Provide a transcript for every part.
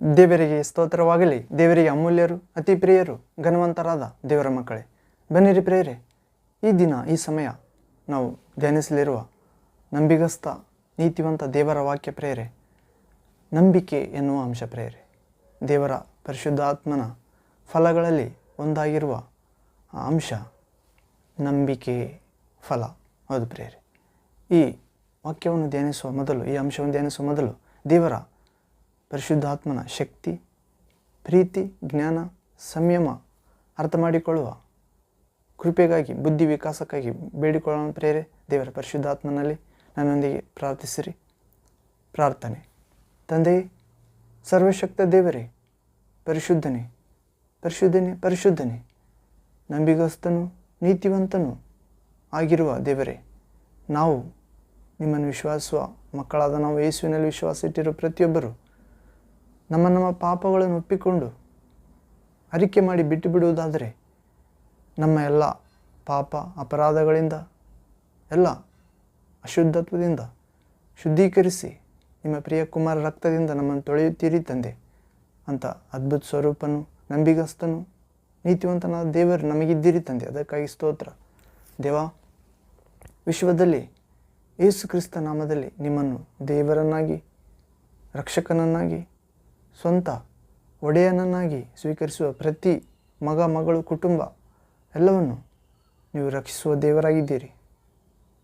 ದೇವರಿಗೆ ಸ್ತೋತ್ರವಾಗಲಿ. ದೇವರಿಗೆ ಅಮೂಲ್ಯರು, ಅತಿ ಪ್ರಿಯರು, ಘನವಂತರಾದ ದೇವರ ಮಕ್ಕಳೇ, ಬನ್ನಿರಿ ಪ್ರಿಯರೇ, ಈ ದಿನ ಈ ಸಮಯ ನಾವು ಧ್ಯಾನಿಸಲಿರುವ ನಂಬಿಗಸ್ತ ನೀತಿವಂತ ದೇವರ ವಾಕ್ಯ ಪ್ರಿಯರೇ, ನಂಬಿಕೆ ಎನ್ನುವ ಅಂಶ ಪ್ರಿಯರೇ. ದೇವರ ಪರಿಶುದ್ಧಾತ್ಮನ ಫಲಗಳಲ್ಲಿ ಒಂದಾಗಿರುವ ಅಂಶ ನಂಬಿಕೆ ಫಲ. ಹೌದು ಪ್ರಿಯರೇ, ಈ ವಾಕ್ಯವನ್ನು ಧ್ಯಾನಿಸುವ ಮೊದಲು, ಈ ಅಂಶವನ್ನು ಧ್ಯಾನಿಸುವ ಮೊದಲು ದೇವರ ಪರಿಶುದ್ಧಾತ್ಮನ ಶಕ್ತಿ, ಪ್ರೀತಿ, ಜ್ಞಾನ, ಸಂಯಮ ಅರ್ಥ ಮಾಡಿಕೊಳ್ಳುವ ಕೃಪೆಗಾಗಿ, ಬುದ್ಧಿ ವಿಕಾಸಕ್ಕಾಗಿ ಬೇಡಿಕೊಳ್ಳೋಣ ಪ್ರಿಯರೇ. ದೇವರ ಪರಿಶುದ್ಧಾತ್ಮನಲ್ಲಿ ನನ್ನೊಂದಿಗೆ ಪ್ರಾರ್ಥಿಸಿರಿ. ಪ್ರಾರ್ಥನೆ. ತಂದೆಯೇ, ಸರ್ವಶಕ್ತ ದೇವರೇ, ಪರಿಶುದ್ಧನೇ ಪರಿಶುದ್ಧನೇ ಪರಿಶುದ್ಧನೇ, ನಂಬಿಗಸ್ತನು ನೀತಿವಂತನು ಆಗಿರುವ ದೇವರೇ, ನಾವು ನಿಮ್ಮನ್ನು ವಿಶ್ವಾಸುವ ಮಕ್ಕಳಾದ ನಾವು ಯೇಸುವಿನಲ್ಲಿ ವಿಶ್ವಾಸ ಇಟ್ಟಿರುವ ಪ್ರತಿಯೊಬ್ಬರು ನಮ್ಮ ಪಾಪಗಳನ್ನು ಒಪ್ಪಿಕೊಂಡು ಅರಿಕೆ ಮಾಡಿ ಬಿಟ್ಟು ಬಿಡುವುದಾದರೆ ನಮ್ಮ ಎಲ್ಲ ಪಾಪ ಅಪರಾಧಗಳಿಂದ, ಎಲ್ಲ ಅಶುದ್ಧತ್ವದಿಂದ ಶುದ್ಧೀಕರಿಸಿ ನಿಮ್ಮ ಪ್ರಿಯ ಕುಮಾರ ರಕ್ತದಿಂದ ನಮ್ಮನ್ನು ತೊಳೆಯುತ್ತೀರಿ ತಂದೆ. ಅಂತ ಅದ್ಭುತ ಸ್ವರೂಪನು, ನಂಬಿಗಸ್ತನು, ನೀತಿವಂತನಾದ ದೇವರು ನಮಗಿದ್ದೀರಿ ತಂದೆ. ಅದಕ್ಕಾಗಿ ಸ್ತೋತ್ರ ದೇವ. ವಿಶ್ವದಲ್ಲಿ ಯೇಸು ಕ್ರಿಸ್ತ ನಾಮದಲ್ಲಿ ನಿಮ್ಮನ್ನು ದೇವರನ್ನಾಗಿ, ರಕ್ಷಕನನ್ನಾಗಿ, ಸ್ವಂತ ಒಡೆಯನನ್ನಾಗಿ ಸ್ವೀಕರಿಸುವ ಪ್ರತಿ ಮಗ, ಮಗಳು, ಕುಟುಂಬ ಎಲ್ಲವನ್ನು ನೀವು ರಕ್ಷಿಸುವ ದೇವರಾಗಿದ್ದೀರಿ.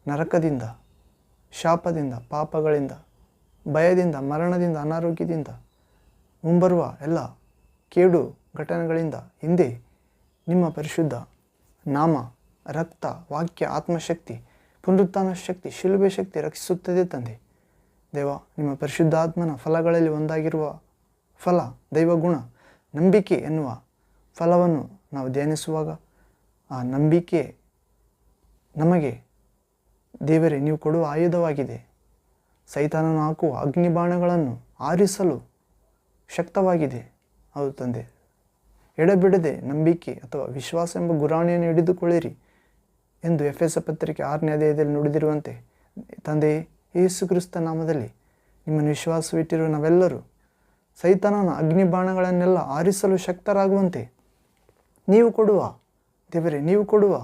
ನರಕದಿಂದ, ಶಾಪದಿಂದ, ಪಾಪಗಳಿಂದ, ಭಯದಿಂದ, ಮರಣದಿಂದ, ಅನಾರೋಗ್ಯದಿಂದ, ಮುಂಬರುವ ಎಲ್ಲ ಕೇಡು ಘಟನೆಗಳಿಂದ ಹಿಂದೆ ನಿಮ್ಮ ಪರಿಶುದ್ಧ ನಾಮ, ರಕ್ತ, ವಾಕ್ಯ, ಆತ್ಮಶಕ್ತಿ, ಪುನರುತ್ಥಾನ ಶಕ್ತಿ, ಶಿಲುಬೆ ಶಕ್ತಿ ರಕ್ಷಿಸುತ್ತದೆ ತಂದೆ. ದೇವ, ನಿಮ್ಮ ಪರಿಶುದ್ಧಾತ್ಮನ ಫಲಗಳಲ್ಲಿ ಒಂದಾಗಿರುವ ಫಲ ದೈವಗುಣ ನಂಬಿಕೆ ಎನ್ನುವ ಫಲವನ್ನು ನಾವು ಧ್ಯಾನಿಸುವಾಗ ಆ ನಂಬಿಕೆ ನಮಗೆ ದೇವರೇ ನೀವು ಕೊಡುವ ಆಯುಧವಾಗಿದೆ. ಸೈತಾನನು ಹಾಕುವ ಅಗ್ನಿಬಾಣಗಳನ್ನು ಆರಿಸಲು ಶಕ್ತವಾಗಿದೆ. ಹೌದು ತಂದೆ, ಎಡಬಿಡದೆ ನಂಬಿಕೆ ಅಥವಾ ವಿಶ್ವಾಸ ಎಂಬ ಗುರಾಣಿಯನ್ನು ಹಿಡಿದುಕೊಳ್ಳಿರಿ ಎಂದು ಎಫೆಸ ಪತ್ರಿಕೆ 6ನೇ ಅಧ್ಯಾಯದಲ್ಲಿ ನುಡಿದಿರುವಂತೆ ತಂದೆಯೇ, ಯೇಸು ಕ್ರಿಸ್ತ ನಾಮದಲ್ಲಿ ನಿಮ್ಮನ್ನು ವಿಶ್ವಾಸವಿಟ್ಟಿರುವ ನಾವೆಲ್ಲರೂ ಸೈತಾನನ ಅಗ್ನಿಬಾಣಗಳನ್ನೆಲ್ಲ ಆರಿಸಲು ಶಕ್ತರಾಗುವಂತೆ ನೀವು ಕೊಡುವ ದೇವರೇ, ನೀವು ಕೊಡುವ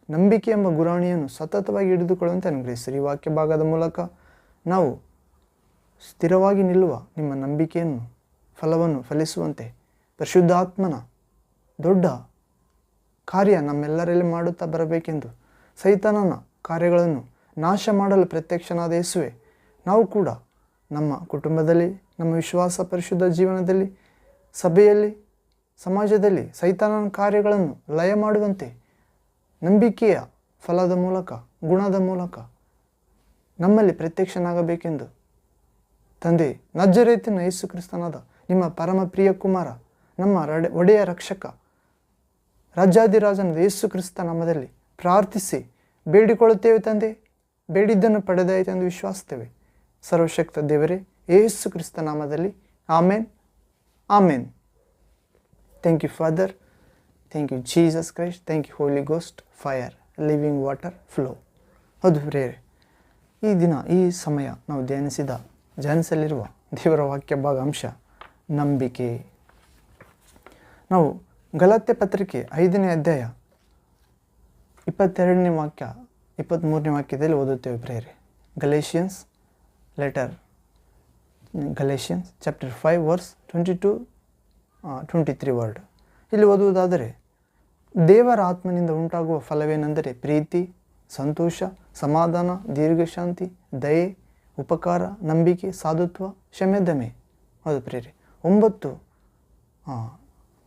ನಂಬಿಕೆ ಎಂಬ ಗುರಾಣಿಯನ್ನು ಸತತವಾಗಿ ಹಿಡಿದುಕೊಳ್ಳುವಂತೆ ಅನುಗ್ರಹಿಸಿರಿ. ಈ ವಾಕ್ಯ ಭಾಗದ ಮೂಲಕ ನಾವು ಸ್ಥಿರವಾಗಿ ನಿಲ್ಲುವ ನಿಮ್ಮ ನಂಬಿಕೆಯನ್ನು, ಫಲವನ್ನು ಫಲಿಸುವಂತೆ ಪರಿಶುದ್ಧಾತ್ಮನ ದೊಡ್ಡ ಕಾರ್ಯ ನಮ್ಮೆಲ್ಲರಲ್ಲಿ ಮಾಡುತ್ತಾ ಬರಬೇಕೆಂದು ಸೈತಾನನ ಕಾರ್ಯಗಳನ್ನು ನಾಶ ಮಾಡಲು ಪ್ರತ್ಯಕ್ಷನಾದ ಯೇಸುವೆ, ನಾವು ಕೂಡ ನಮ್ಮ ಕುಟುಂಬದಲ್ಲಿ, ನಮ್ಮ ವಿಶ್ವಾಸ ಪರಿಶುದ್ಧ ಜೀವನದಲ್ಲಿ, ಸಭೆಯಲ್ಲಿ, ಸಮಾಜದಲ್ಲಿ ಸೈತಾನನ ಕಾರ್ಯಗಳನ್ನು ಲಯ ಮಾಡುವಂತೆ ನಂಬಿಕೆಯ ಫಲದ ಮೂಲಕ, ಗುಣದ ಮೂಲಕ ನಮ್ಮಲ್ಲಿ ಪ್ರತ್ಯಕ್ಷನಾಗಬೇಕೆಂದು ತಂದೆ, ನಜರೇತಿನ ಯೇಸು ಕ್ರಿಸ್ತನಾದ ನಿಮ್ಮ ಪರಮ ಪ್ರಿಯ ಕುಮಾರ, ನಮ್ಮ ಒಡೆಯ ರಕ್ಷಕ, ರಾಜಾದಿರಾಜನ ಯೇಸು ಕ್ರಿಸ್ತ ನಾಮದಲ್ಲಿ ಪ್ರಾರ್ಥಿಸಿ ಬೇಡಿಕೊಳ್ಳುತ್ತೇವೆ ತಂದೆ. ಬೇಡಿದ್ದನ್ನು ಪಡೆದಾಯಿತು ಎಂದು ವಿಶ್ವಾಸಿಸ್ತೇವೆ. ಸರ್ವಶಕ್ತ ದೇವರೇ, ಯೇಸು ಕ್ರಿಸ್ತ ನಾಮದಲ್ಲಿ ಆಮೇನ್, ಆಮೇನ್. Thank you father, thank you Jesus Christ, thank you Holy Ghost, fire, living water, flow. ಹೌದು ಪ್ರಿಯರೇ, ಈ ದಿನ ಈ ಸಮಯ ನಾವು ಧ್ಯಾನಿಸಲಿರುವ ದೇವರ ವಾಕ್ಯ ಭಾಗ ಅಂಶ ನಂಬಿಕೆ. ನಾವು ಗಲಾತ್ಯ ಪತ್ರಿಕೆ 5ನೇ ಅಧ್ಯಾಯ 22ನೇ ವಾಕ್ಯ 23ನೇ ವಾಕ್ಯದಲ್ಲಿ ಓದುತ್ತೇವೆ ಪ್ರಿಯರೇ. Galatians chapter 5 verse 22-23 word. ಇಲ್ಲಿ ಓದುವುದಾದರೆ, ದೇವರ ಆತ್ಮನಿಂದ ಉಂಟಾಗುವ ಫಲವೇನೆಂದರೆ ಪ್ರೀತಿ, ಸಂತೋಷ, ಸಮಾಧಾನ, ದೀರ್ಘಶಾಂತಿ, ದಯೆ, ಉಪಕಾರ, ನಂಬಿಕೆ, ಸಾಧುತ್ವ, ಕ್ಷಮೆದಮೆ. ಹೌದು ಪ್ರಿಯರೇ, 9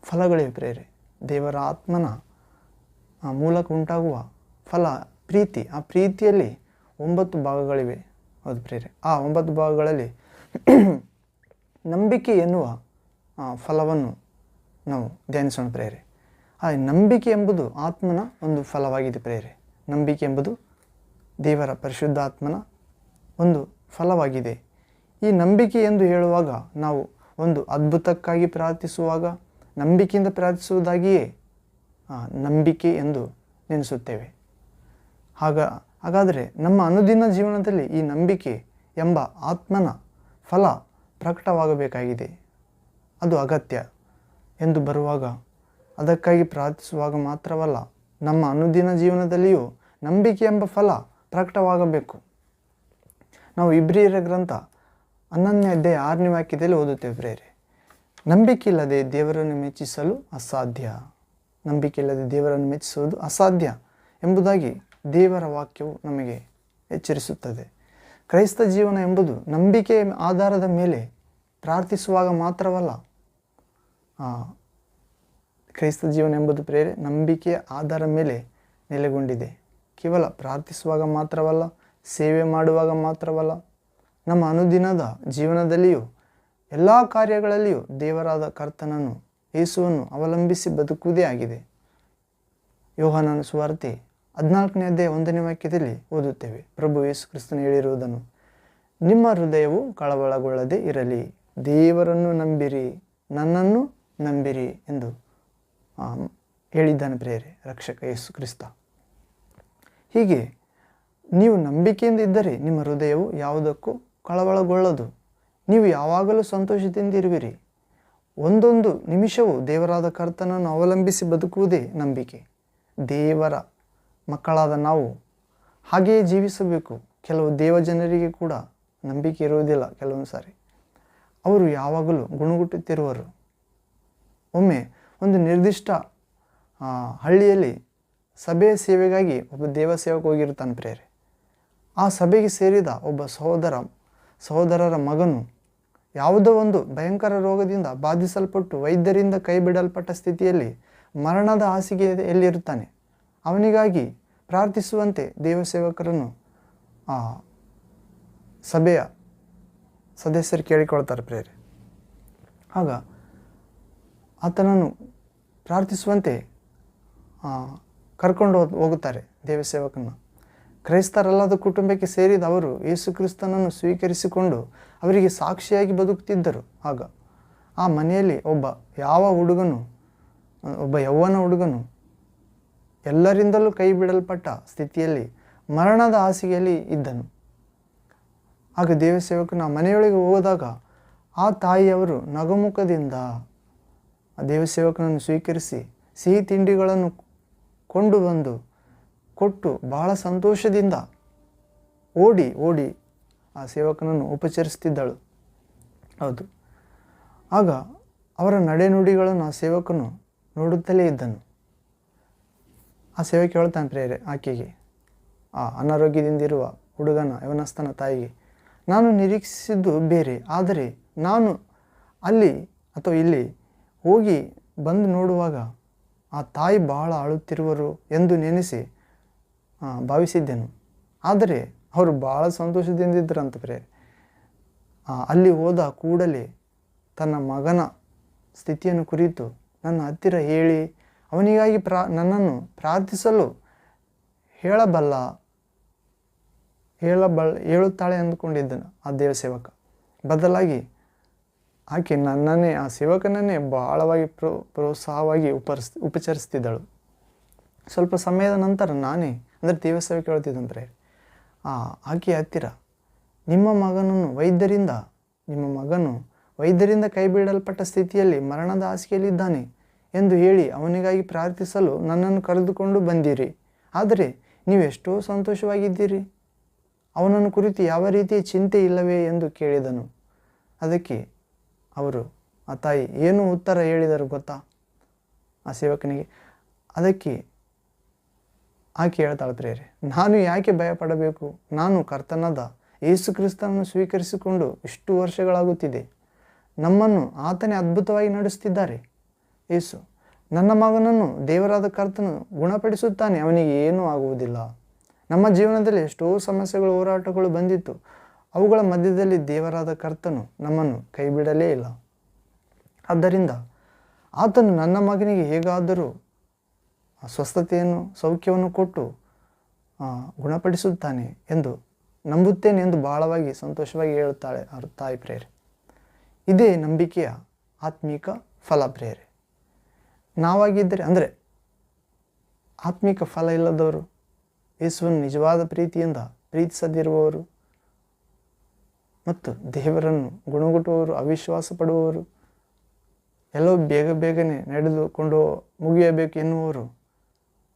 ಫಲಗಳಿವೆ ಪ್ರಿಯರೇ. ದೇವರ ಆತ್ಮನ ಮೂಲಕ ಉಂಟಾಗುವ ಫಲ ಪ್ರೀತಿ. ಆ ಪ್ರೀತಿಯಲ್ಲಿ 9 ಭಾಗಗಳಿವೆ. ಹೌದು ಪ್ರಿಯರೇ, ಆ 9 ಭಾಗಗಳಲ್ಲಿ ನಂಬಿಕೆ ಎನ್ನುವ ಫಲವನ್ನು ನಾವು ಧ್ಯಾನಿಸೋಣ ಪ್ರಿಯರೇ. ಆ ನಂಬಿಕೆ ಎಂಬುದು ಆತ್ಮನ ಒಂದು ಫಲವಾಗಿದೆ ಪ್ರಿಯರೇ. ನಂಬಿಕೆ ಎಂಬುದು ದೇವರ ಪರಿಶುದ್ಧಾತ್ಮನ ಒಂದು ಫಲವಾಗಿದೆ. ಈ ನಂಬಿಕೆ ಎಂದು ಹೇಳುವಾಗ ನಾವು ಒಂದು ಅದ್ಭುತಕ್ಕಾಗಿ ಪ್ರಾರ್ಥಿಸುವಾಗ ನಂಬಿಕೆಯಿಂದ ಪ್ರಾರ್ಥಿಸುವುದಾಗಿಯೇ ನಂಬಿಕೆ ಎಂದು ನೆನೆಸುತ್ತೇವೆ. ಹಾಗಾದರೆ ನಮ್ಮ ಅನುದಿನ ಜೀವನದಲ್ಲಿ ಈ ನಂಬಿಕೆ ಎಂಬ ಆತ್ಮನ ಫಲ ಪ್ರಕಟವಾಗಬೇಕಾಗಿದೆ. ಅದು ಅಗತ್ಯ ಎಂದು ಬರುವಾಗ ಅದಕ್ಕಾಗಿ ಪ್ರಾರ್ಥಿಸುವಾಗ ಮಾತ್ರವಲ್ಲ, ನಮ್ಮ ಅನುದಿನ ಜೀವನದಲ್ಲಿಯೂ ನಂಬಿಕೆ ಎಂಬ ಫಲ ಪ್ರಕಟವಾಗಬೇಕು. ನಾವು ಇಬ್ರಿಯರ ಗ್ರಂಥ 11ನೇ ಅಧ್ಯಾಯ 6ನೇ ವಾಕ್ಯದಲ್ಲಿ ಓದುತ್ತೇವೆ ಪ್ರೇರೆ, ನಂಬಿಕೆ ಇಲ್ಲದೆ ದೇವರನ್ನು ಮೆಚ್ಚಿಸಲು ಅಸಾಧ್ಯ. ನಂಬಿಕೆ ಇಲ್ಲದೆ ದೇವರನ್ನು ಮೆಚ್ಚಿಸುವುದು ಅಸಾಧ್ಯ ಎಂಬುದಾಗಿ ದೇವರ ವಾಕ್ಯವು ನಮಗೆ ಎಚ್ಚರಿಸುತ್ತದೆ. ಕ್ರೈಸ್ತ ಜೀವನ ಎಂಬುದು ನಂಬಿಕೆಯ ಆಧಾರದ ಮೇಲೆ ಪ್ರಾರ್ಥಿಸುವಾಗ ಮಾತ್ರವಲ್ಲ. ಕ್ರೈಸ್ತ ಜೀವನ ಎಂಬುದು ಪ್ರೇರೆ ನಂಬಿಕೆಯ ಆಧಾರ ಮೇಲೆ ನೆಲೆಗೊಂಡಿದೆ. ಕೇವಲ ಪ್ರಾರ್ಥಿಸುವಾಗ ಮಾತ್ರವಲ್ಲ, ಸೇವೆ ಮಾಡುವಾಗ ಮಾತ್ರವಲ್ಲ, ನಮ್ಮ ಅನುದಿನದ ಜೀವನದಲ್ಲಿಯೂ ಎಲ್ಲ ಕಾರ್ಯಗಳಲ್ಲಿಯೂ ದೇವರಾದ ಕರ್ತನನ್ನು, ಯೇಸುವನ್ನು ಅವಲಂಬಿಸಿ ಬದುಕುವುದೇ ಆಗಿದೆ. ಯೋಹಾನನ ಸುವಾರ್ತೆ 14ನೇ ಅಧ್ಯಾಯ 1ನೇ ವಾಕ್ಯದಲ್ಲಿ ಓದುತ್ತೇವೆ, ಪ್ರಭು ಯೇಸು ಕ್ರಿಸ್ತನು ಹೇಳಿರುವುದನ್ನು, ನಿಮ್ಮ ಹೃದಯವು ಕಳವಳಗೊಳ್ಳದೆ ಇರಲಿ, ದೇವರನ್ನು ನಂಬಿರಿ, ನನ್ನನ್ನು ನಂಬಿರಿ ಎಂದು ಹೇಳಿದ್ದಾನೆ ಪ್ರೇರೆ ರಕ್ಷಕ ಯೇಸು ಕ್ರಿಸ್ತ. ಹೀಗೆ ನೀವು ನಂಬಿಕೆಯಿಂದ ಇದ್ದರೆ ನಿಮ್ಮ ಹೃದಯವು ಯಾವುದಕ್ಕೂ ಕಳವಳಗೊಳ್ಳದು. ನೀವು ಯಾವಾಗಲೂ ಸಂತೋಷದಿಂದಿರುವಿರಿ. ಒಂದೊಂದು ನಿಮಿಷವೂ ದೇವರಾದ ಕರ್ತನನ್ನು ಅವಲಂಬಿಸಿ ಬದುಕುವುದೇ ನಂಬಿಕೆ. ದೇವರ ಮಕ್ಕಳಾದ ನಾವು ಹಾಗೆಯೇ ಜೀವಿಸಬೇಕು. ಕೆಲವು ದೇವಜನರಿಗೆ ಕೂಡ ನಂಬಿಕೆ ಇರುವುದಿಲ್ಲ. ಕೆಲವೊಂದು ಸಾರಿ ಅವರು ಯಾವಾಗಲೂ ಗುಣಗುಟ್ಟುತ್ತಿರುವರು. ಒಮ್ಮೆ ಒಂದು ನಿರ್ದಿಷ್ಟ ಹಳ್ಳಿಯಲ್ಲಿ ಸಭೆಯ ಸೇವೆಗಾಗಿ ಒಬ್ಬ ದೇವ ಸೇವಕ ಹೋಗಿರ್ತಾನೆ ಪ್ರೇರೆ. ಆ ಸಭೆಗೆ ಸೇರಿದ ಒಬ್ಬ ಸಹೋದರರ ಮಗನು ಯಾವುದೋ ಒಂದು ಭಯಂಕರ ರೋಗದಿಂದ ಬಾಧಿಸಲ್ಪಟ್ಟು ವೈದ್ಯರಿಂದ ಕೈ ಬಿಡಲ್ಪಟ್ಟ ಸ್ಥಿತಿಯಲ್ಲಿ ಮರಣದ ಹಾಸಿಗೆಯಲ್ಲಿರುತ್ತಾನೆ. ಅವನಿಗಾಗಿ ಪ್ರಾರ್ಥಿಸುವಂತೆ ದೇವಸೇವಕರನ್ನು ಸಭೆಯ ಸದಸ್ಯರು ಕೇಳಿಕೊಳ್ತಾರೆ ಪ್ರೇರೆ. ಆಗ ಆತನನ್ನು ಪ್ರಾರ್ಥಿಸುವಂತೆ ಕರ್ಕೊಂಡು ಹೋಗುತ್ತಾರೆ ದೇವಸೇವಕನ. ಕ್ರೈಸ್ತರಲ್ಲದ ಕುಟುಂಬಕ್ಕೆ ಸೇರಿದ ಅವರು ಯೇಸು ಕ್ರಿಸ್ತನನ್ನು ಸ್ವೀಕರಿಸಿಕೊಂಡು ಅವರಿಗೆ ಸಾಕ್ಷಿಯಾಗಿ ಬದುಕುತ್ತಿದ್ದರು. ಆಗ ಆ ಮನೆಯಲ್ಲಿ ಒಬ್ಬ ಯೌವನ ಹುಡುಗನು ಎಲ್ಲರಿಂದಲೂ ಕೈ ಬಿಡಲ್ಪಟ್ಟ ಸ್ಥಿತಿಯಲ್ಲಿ ಮರಣದ ಹಾಸಿಗೆಯಲ್ಲಿ ಇದ್ದನು. ಆಗ ದೇವಸೇವಕನ ಮನೆಯೊಳಗೆ ಹೋದಾಗ ಆ ತಾಯಿಯವರು ನಗುಮುಖದಿಂದ ಆ ದೇವಸೇವಕನನ್ನು ಸ್ವೀಕರಿಸಿ ಸಿಹಿ ತಿಂಡಿಗಳನ್ನು ಕೊಂಡು ಬಂದು ಕೊಟ್ಟು ಬಹಳ ಸಂತೋಷದಿಂದ ಓಡಿ ಆ ಸೇವಕನನ್ನು ಉಪಚರಿಸುತ್ತಿದ್ದಳು. ಹೌದು, ಆಗ ಅವರ ನಡೆನುಡಿಗಳನ್ನು ಆ ಸೇವಕನು ನೋಡುತ್ತಲೇ ಇದ್ದನು. ಆ ಸೇವಕ ಹೇಳ್ತಾನೆ ಪ್ರೇರೆ ಆಕೆಗೆ, ಆ ಅನಾರೋಗ್ಯದಿಂದಿರುವ ಹುಡುಗನ ಯವನಸ್ಥನ ತಾಯಿಗೆ, ನಾನು ನಿರೀಕ್ಷಿಸಿದ್ದು ಬೇರೆ, ಆದರೆ ನಾನು ಅಲ್ಲಿ ಅಥವಾ ಇಲ್ಲಿ ಹೋಗಿ ಬಂದು ನೋಡುವಾಗ ಆ ತಾಯಿ ಬಹಳ ಅಳುತ್ತಿರುವರು ಎಂದು ನೆನೆಸಿ ಭಾವಿಸಿದ್ದೆನು. ಆದರೆ ಅವರು ಬಹಳ ಸಂತೋಷದಿಂದಿದ್ದರಂತ ಪ್ರೇರೆ. ಅಲ್ಲಿ ಹೋದ ಕೂಡಲೇ ತನ್ನ ಮಗನ ಸ್ಥಿತಿಯನ್ನು ಕುರಿತು ನನ್ನ ಹತ್ತಿರ ಹೇಳಿ ಅವನಿಗಾಗಿ ನನ್ನನ್ನು ಪ್ರಾರ್ಥಿಸಲು ಹೇಳುತ್ತಾಳೆ ಅಂದುಕೊಂಡಿದ್ದನು ಆ ದೇವಸೇವಕ. ಬದಲಾಗಿ ಆಕೆ ಆ ಸೇವಕನನ್ನೇ ಬಹಳವಾಗಿ ಪ್ರೋತ್ಸಾಹವಾಗಿ ಉಪಚರಿಸ್ತಿದ್ದಳು. ಸ್ವಲ್ಪ ಸಮಯದ ನಂತರ ನಾನೇ ಅಂದರೆ ದೇವಸೇವಕ ಹೇಳ್ತಿದ್ದಂದ್ರೆ ಆಕೆಯ ಹತ್ತಿರ, ನಿಮ್ಮ ಮಗನು ವೈದ್ಯರಿಂದ ಕೈ ಬಿಡಲ್ಪಟ್ಟ ಸ್ಥಿತಿಯಲ್ಲಿ ಮರಣದ ಹಾಸಿಗೆಯಲ್ಲಿದ್ದಾನೆ ಎಂದು ಹೇಳಿ ಅವನಿಗಾಗಿ ಪ್ರಾರ್ಥಿಸಲು ನನ್ನನ್ನು ಕರೆದುಕೊಂಡು ಬಂದಿರಿ. ಆದರೆ ನೀವೆಷ್ಟೋ ಸಂತೋಷವಾಗಿದ್ದೀರಿ. ಅವನನ್ನು ಕುರಿತು ಯಾವ ರೀತಿಯ ಚಿಂತೆ ಇಲ್ಲವೇ ಎಂದು ಕೇಳಿದನು. ಅದಕ್ಕೆ ಆ ತಾಯಿ ಏನು ಉತ್ತರ ಹೇಳಿದರು ಗೊತ್ತಾ ಆ ಸೇವಕನಿಗೆ? ಅದಕ್ಕೆ ಆಕೆ ಹೇಳ್ತಾಳೆ ಪ್ರೇರೆ, ನಾನು ಯಾಕೆ ಭಯಪಡಬೇಕು? ನಾನು ಕರ್ತನಾದ ಯೇಸು ಕ್ರಿಸ್ತನನ್ನು ಸ್ವೀಕರಿಸಿಕೊಂಡು ಇಷ್ಟು ವರ್ಷಗಳಾಗುತ್ತಿದೆ. ನಮ್ಮನ್ನು ಆತನೇ ಅದ್ಭುತವಾಗಿ ನಡೆಸುತ್ತಿದ್ದಾರೆ. ಯೇಸು ನನ್ನ ಮಗನನ್ನು ದೇವರಾದ ಕರ್ತನು ಗುಣಪಡಿಸುತ್ತಾನೆ, ಅವನಿಗೆ ಏನೂ ಆಗುವುದಿಲ್ಲ. ನಮ್ಮ ಜೀವನದಲ್ಲಿ ಎಷ್ಟೋ ಸಮಸ್ಯೆಗಳು, ಹೋರಾಟಗಳು ಬಂದಿತ್ತು. ಅವುಗಳ ಮಧ್ಯದಲ್ಲಿ ದೇವರಾದ ಕರ್ತನು ನಮ್ಮನ್ನು ಕೈ ಬಿಡಲೇ ಇಲ್ಲ. ಆದ್ದರಿಂದ ಆತನು ನನ್ನ ಮಗನಿಗೆ ಹೇಗಾದರೂ ಸೌಖ್ಯವನ್ನು ಕೊಟ್ಟು ಗುಣಪಡಿಸುತ್ತಾನೆ ಎಂದು ನಂಬುತ್ತೇನೆ ಎಂದು ಬಹಳವಾಗಿ ಸಂತೋಷವಾಗಿ ಹೇಳುತ್ತಾಳೆ ಅವ್ರ ತಾಯಿ ಪ್ರೇರೆ. ಇದೇ ನಂಬಿಕೆಯ ಆತ್ಮೀಕ ಫಲ ಪ್ರೇರೆ. ನಾವಾಗಿದ್ದರೆ ಅಂದರೆ ಆತ್ಮಿಕ ಫಲ ಇಲ್ಲದವರು, ಯೇಸುವನ್ನು ನಿಜವಾದ ಪ್ರೀತಿಯಿಂದ ಪ್ರೀತಿಸದಿರುವವರು ಮತ್ತು ದೇವರನ್ನು ಗುಣಗುಟ್ಟುವವರು, ಅವಿಶ್ವಾಸ ಪಡುವವರು, ಎಲ್ಲೋ ಬೇಗನೆ ನಡೆದುಕೊಂಡು ಮುಗಿಯಬೇಕು ಎನ್ನುವರು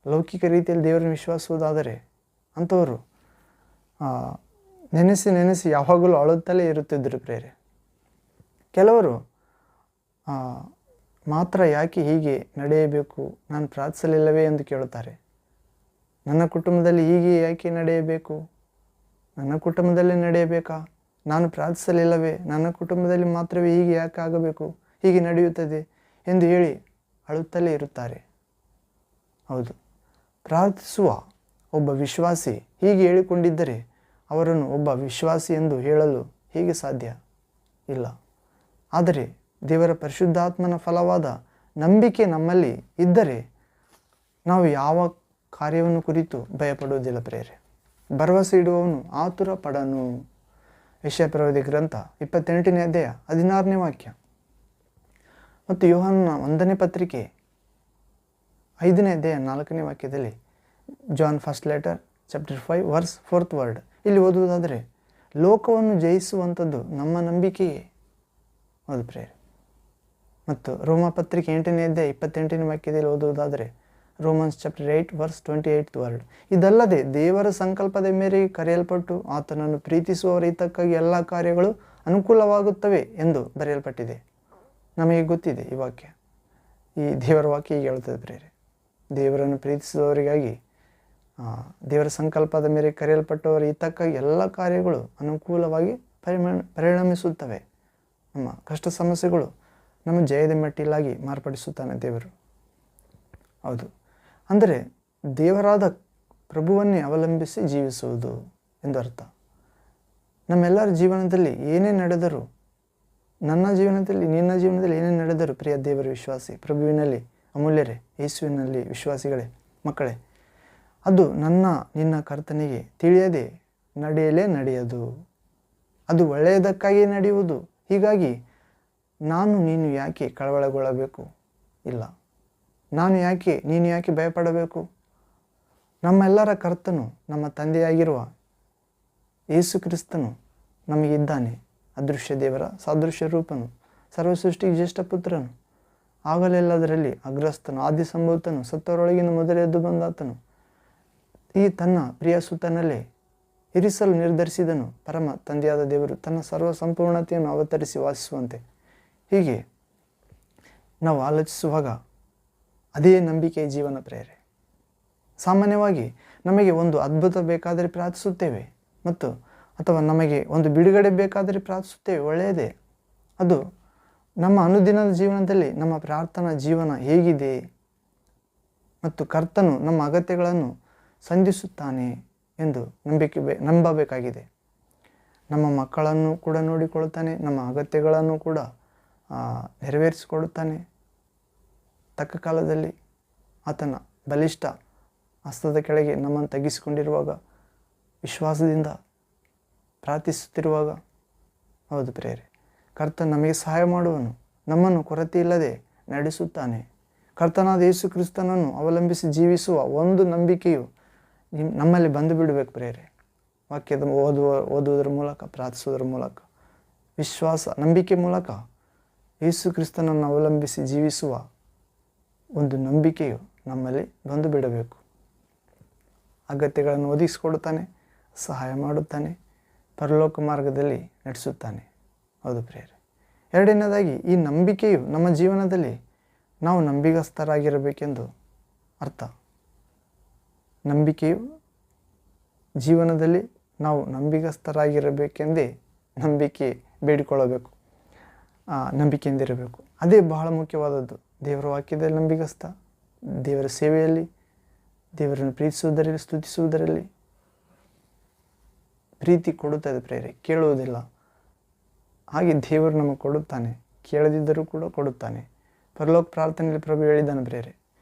ಲೌಕಿಕ ರೀತಿಯಲ್ಲಿ ದೇವರನ್ನು ವಿಶ್ವಾಸುವುದಾದರೆ ಅಂಥವರು ನೆನೆಸಿ ಯಾವಾಗಲೂ ಅಳುತ್ತಲೇ ಇರುತ್ತಿದ್ದರು ಪ್ರೇರೆ. ಕೆಲವರು ಮಾತ್ರ ಯಾಕೆ ಹೀಗೆ ನಡೆಯಬೇಕು, ನಾನು ಪ್ರಾರ್ಥಿಸಲಿಲ್ಲವೇ ಎಂದು ಕೇಳುತ್ತಾರೆ. ನನ್ನ ಕುಟುಂಬದಲ್ಲಿ ಹೀಗೆ ಯಾಕೆ ನಡೆಯಬೇಕು, ನನ್ನ ಕುಟುಂಬದಲ್ಲಿ ನಡೆಯಬೇಕಾ, ನಾನು ಪ್ರಾರ್ಥಿಸಲಿಲ್ಲವೇ, ನನ್ನ ಕುಟುಂಬದಲ್ಲಿ ಮಾತ್ರವೇ ಹೀಗೆ ಯಾಕೆ ಆಗಬೇಕು, ಹೀಗೆ ನಡೆಯುತ್ತದೆ ಎಂದು ಹೇಳಿ ಅಳುತ್ತಲೇ ಇರುತ್ತಾರೆ. ಹೌದು, ಪ್ರಾರ್ಥಿಸುವ ಒಬ್ಬ ವಿಶ್ವಾಸಿ ಹೀಗೆ ಹೇಳಿಕೊಂಡಿದ್ದರೆ ಅವರನ್ನು ಒಬ್ಬ ವಿಶ್ವಾಸಿ ಎಂದು ಹೇಳಲು ಹೇಗೆ ಸಾಧ್ಯ ಇಲ್ಲ. ಆದರೆ ದೇವರ ಪರಿಶುದ್ಧಾತ್ಮನ ಫಲವಾದ ನಂಬಿಕೆ ನಮ್ಮಲ್ಲಿ ಇದ್ದರೆ ನಾವು ಯಾವ ಕಾರ್ಯವನ್ನು ಕುರಿತು ಭಯಪಡುವುದಿಲ್ಲ ಪ್ರೇರೆ. ಭರವಸೆ ಇಡುವವನು ಆತುರ ಪಡನು. ಯೆಶಾಯ ಪ್ರವಾದಿ ಗ್ರಂಥ 28ನೇ ಅಧ್ಯಾಯ 16ನೇ ವಾಕ್ಯ. ಮತ್ತು ಯೋಹಾನನ 1ನೇ ಪತ್ರಿಕೆ 5ನೇ ಅಧ್ಯಾಯ 4ನೇ ವಾಕ್ಯದಲ್ಲಿ John first letter chapter 5 verse 4th word ಇಲ್ಲಿ ಓದುವುದಾದರೆ, ಲೋಕವನ್ನು ಜಯಿಸುವಂಥದ್ದು ನಮ್ಮ ನಂಬಿಕೆಯೇ. ಹೌದು ಪ್ರೇರೆ. ಮತ್ತು ರೋಮ ಪತ್ರಿಕೆ 8ನೇ ಅಧ್ಯಾಯ 28ನೇ ವಾಕ್ಯದಲ್ಲಿ ಓದುವುದಾದರೆ Romans chapter 8 verse 28th word, ಇದಲ್ಲದೆ ದೇವರ ಸಂಕಲ್ಪದ ಮೇರೆಗೆ ಕರೆಯಲ್ಪಟ್ಟು ಆತನನ್ನು ಪ್ರೀತಿಸುವವರ ಹಿತಕ್ಕಾಗಿ ಎಲ್ಲ ಕಾರ್ಯಗಳು ಅನುಕೂಲವಾಗುತ್ತವೆ ಎಂದು ಬರೆಯಲ್ಪಟ್ಟಿದೆ. ನಮಗೆ ಗೊತ್ತಿದೆ ಈ ವಾಕ್ಯ, ಈ ದೇವರ ವಾಕ್ಯ ಹೀಗೆ ಹೇಳ್ತದೆ ಪ್ರೇರೆ. ದೇವರನ್ನು ಪ್ರೀತಿಸುವವರಿಗಾಗಿ ದೇವರ ಸಂಕಲ್ಪದ ಮೇರೆಗೆ ಕರೆಯಲ್ಪಟ್ಟವರ ಹಿತಕ್ಕಾಗಿ ಎಲ್ಲ ಕಾರ್ಯಗಳು ಅನುಕೂಲವಾಗಿ ಪರಿಣಮಿಸುತ್ತವೆ. ನಮ್ಮ ಕಷ್ಟ ಸಮಸ್ಯೆಗಳು ನಮ್ಮ ಜಯದ ಮೆಟ್ಟಿಲಾಗಿ ಮಾರ್ಪಡಿಸುತ್ತಾನೆ ದೇವರು. ಹೌದು, ಅಂದರೆ ದೇವರಾದ ಪ್ರಭುವನ್ನೇ ಅವಲಂಬಿಸಿ ಜೀವಿಸುವುದು ಎಂದು ಅರ್ಥ. ನಮ್ಮೆಲ್ಲರ ಜೀವನದಲ್ಲಿ ಏನೇ ನಡೆದರೂ, ನನ್ನ ಜೀವನದಲ್ಲಿ ನಿನ್ನ ಜೀವನದಲ್ಲಿ ಏನೇ ನಡೆದರೂ ಪ್ರಿಯ ದೇವರ ವಿಶ್ವಾಸಿ, ಪ್ರಭುವಿನಲ್ಲಿ ಅಮೂಲ್ಯರೇ, ಯೇಸುವಿನಲ್ಲಿ ವಿಶ್ವಾಸಿಗಳೇ, ಮಕ್ಕಳೇ, ಅದು ನಿನ್ನ ಕರ್ತನಿಗೆ ತಿಳಿಯದೆ ನಡೆಯದು. ಅದು ಒಳ್ಳೆಯದಕ್ಕಾಗಿ ನಡೆಯುವುದು. ಹೀಗಾಗಿ ನೀನು ಯಾಕೆ ಕಳವಳಗೊಳ್ಳಬೇಕು? ಇಲ್ಲ. ನೀನು ಯಾಕೆ ಭಯಪಡಬೇಕು? ನಮ್ಮೆಲ್ಲರ ಕರ್ತನು, ನಮ್ಮ ತಂದೆಯಾಗಿರುವ ಯೇಸು ಕ್ರಿಸ್ತನು ನಮಗಿದ್ದಾನೆ. ಅದೃಶ್ಯ ದೇವರ ಸಾದೃಶ್ಯ ರೂಪನು, ಸರ್ವಸೃಷ್ಟಿಗೆ ಜ್ಯೇಷ್ಠ ಪುತ್ರನು, ಆಗಲೆಲ್ಲದರಲ್ಲಿ ಅಗ್ರಸ್ತನು, ಆದಿ ಸಂಭೂತನು, ಸತ್ತವರೊಳಗಿನ ಮೊದಲೆದ್ದು ಬಂದಾತನು, ಈ ತನ್ನ ಪ್ರಿಯ ಸುತನಲ್ಲೇ ಇರಿಸಲು ನಿರ್ಧರಿಸಿದನು. ಪರಮ ತಂದೆಯಾದ ದೇವರು ತನ್ನ ಸರ್ವ ಸಂಪೂರ್ಣತೆಯನ್ನು ಅವತರಿಸಿ ವಾಸಿಸುವಂತೆ. ಹೀಗೆ ನಾವು ಆಲೋಚಿಸುವಾಗ ಅದೇ ನಂಬಿಕೆಯ ಜೀವನ ಪ್ರೇರೆ. ಸಾಮಾನ್ಯವಾಗಿ ನಮಗೆ ಒಂದು ಅದ್ಭುತ ಬೇಕಾದರೆ ಪ್ರಾರ್ಥಿಸುತ್ತೇವೆ, ಅಥವಾ ನಮಗೆ ಒಂದು ಬಿಡುಗಡೆ ಬೇಕಾದರೆ ಪ್ರಾರ್ಥಿಸುತ್ತೇವೆ, ಒಳ್ಳೆಯದೇ. ಅದು ನಮ್ಮ ಅನುದಿನದ ಜೀವನದಲ್ಲಿ ನಮ್ಮ ಪ್ರಾರ್ಥನಾ ಜೀವನ ಹೇಗಿದೆ ಮತ್ತು ಕರ್ತನು ನಮ್ಮ ಅಗತ್ಯಗಳನ್ನು ಸಂಧಿಸುತ್ತಾನೆ ಎಂದು ನಂಬಬೇಕಾಗಿದೆ. ನಮ್ಮ ಮಕ್ಕಳನ್ನು ಕೂಡ ನೋಡಿಕೊಳ್ಳುತ್ತಾನೆ, ನಮ್ಮ ಅಗತ್ಯಗಳನ್ನು ಕೂಡ ನೆರವೇರಿಸಿಕೊಡುತ್ತಾನೆ. ತಕ್ಕ ಕಾಲದಲ್ಲಿ ಆತನ ಬಲಿಷ್ಠ ಹಸ್ತದ ಕೆಳಗೆ ನಮ್ಮನ್ನು ತಗ್ಗಿಸಿಕೊಂಡಿರುವಾಗ, ವಿಶ್ವಾಸದಿಂದ ಪ್ರಾರ್ಥಿಸುತ್ತಿರುವಾಗ, ಹೌದು ಪ್ರೇರೆ, ಕರ್ತನ ನಮಗೆ ಸಹಾಯ ಮಾಡುವನು, ನಮ್ಮನ್ನು ಕೊರತೆ ಇಲ್ಲದೆ ನಡೆಸುತ್ತಾನೆ. ಕರ್ತನಾದ ಯೇಸು ಕ್ರಿಸ್ತನನ್ನು ಅವಲಂಬಿಸಿ ಜೀವಿಸುವ ಒಂದು ನಂಬಿಕೆಯು ನಮ್ಮಲ್ಲಿ ಬಂದು ಬಿಡಬೇಕು ಪ್ರೇರೆ. ವಾಕ್ಯದ ಓದುವುದರ ಮೂಲಕ, ಪ್ರಾರ್ಥಿಸುವುದರ ಮೂಲಕ, ವಿಶ್ವಾಸ ನಂಬಿಕೆ ಮೂಲಕ ಯೇಸು ಕ್ರಿಸ್ತನನ್ನು ಅವಲಂಬಿಸಿ ಜೀವಿಸುವ ಒಂದು ನಂಬಿಕೆಯು ನಮ್ಮಲ್ಲಿ ಬಂದು ಬಿಡಬೇಕು. ಅಗತ್ಯಗಳನ್ನು ಒದಗಿಸಿಕೊಡುತ್ತಾನೆ, ಸಹಾಯ ಮಾಡುತ್ತಾನೆ, ಪರಲೋಕ ಮಾರ್ಗದಲ್ಲಿ ನಡೆಸುತ್ತಾನೆ. ಹೌದು ಪ್ರೇರೆ. ಎರಡನೇದಾಗಿ, ಈ ನಂಬಿಕೆಯು ನಮ್ಮ ಜೀವನದಲ್ಲಿ ನಾವು ನಂಬಿಗಸ್ತರಾಗಿರಬೇಕೆಂದು ಅರ್ಥ. ನಂಬಿಕೆಯು ಜೀವನದಲ್ಲಿ ನಾವು ನಂಬಿಗಸ್ತರಾಗಿರಬೇಕೆಂದೇ ನಂಬಿಕೆ ಬೇಡಿಕೊಳ್ಳಬೇಕು, ನಂಬಿಕೆಯಿಂದಿರಬೇಕು. ಅದೇ ಬಹಳ ಮುಖ್ಯವಾದದ್ದು. ದೇವರ ವಾಕ್ಯದಲ್ಲಿ ನಂಬಿಗಸ್ತ, ದೇವರ ಸೇವೆಯಲ್ಲಿ, ದೇವರನ್ನು ಪ್ರೀತಿಸುವುದರಲ್ಲಿ, ಸ್ತುತಿಸುವುದರಲ್ಲಿ ಪ್ರೀತಿ ಕೊಡುತ್ತದೆ ಪ್ರೇರೆ, ಕೇಳುವುದಿಲ್ಲ. ಹಾಗೆ ದೇವರು ನಮಗೆ ಕೊಡುತ್ತಾನೆ, ಕೇಳದಿದ್ದರೂ ಕೂಡ ಕೊಡುತ್ತಾನೆ. ಪರಲೋಕ ಪ್ರಾರ್ಥನೆಯಲ್ಲಿ ಪ್ರಭು ಹೇಳಿದ್ದಾನೆ ಪ್ರೇರೆ,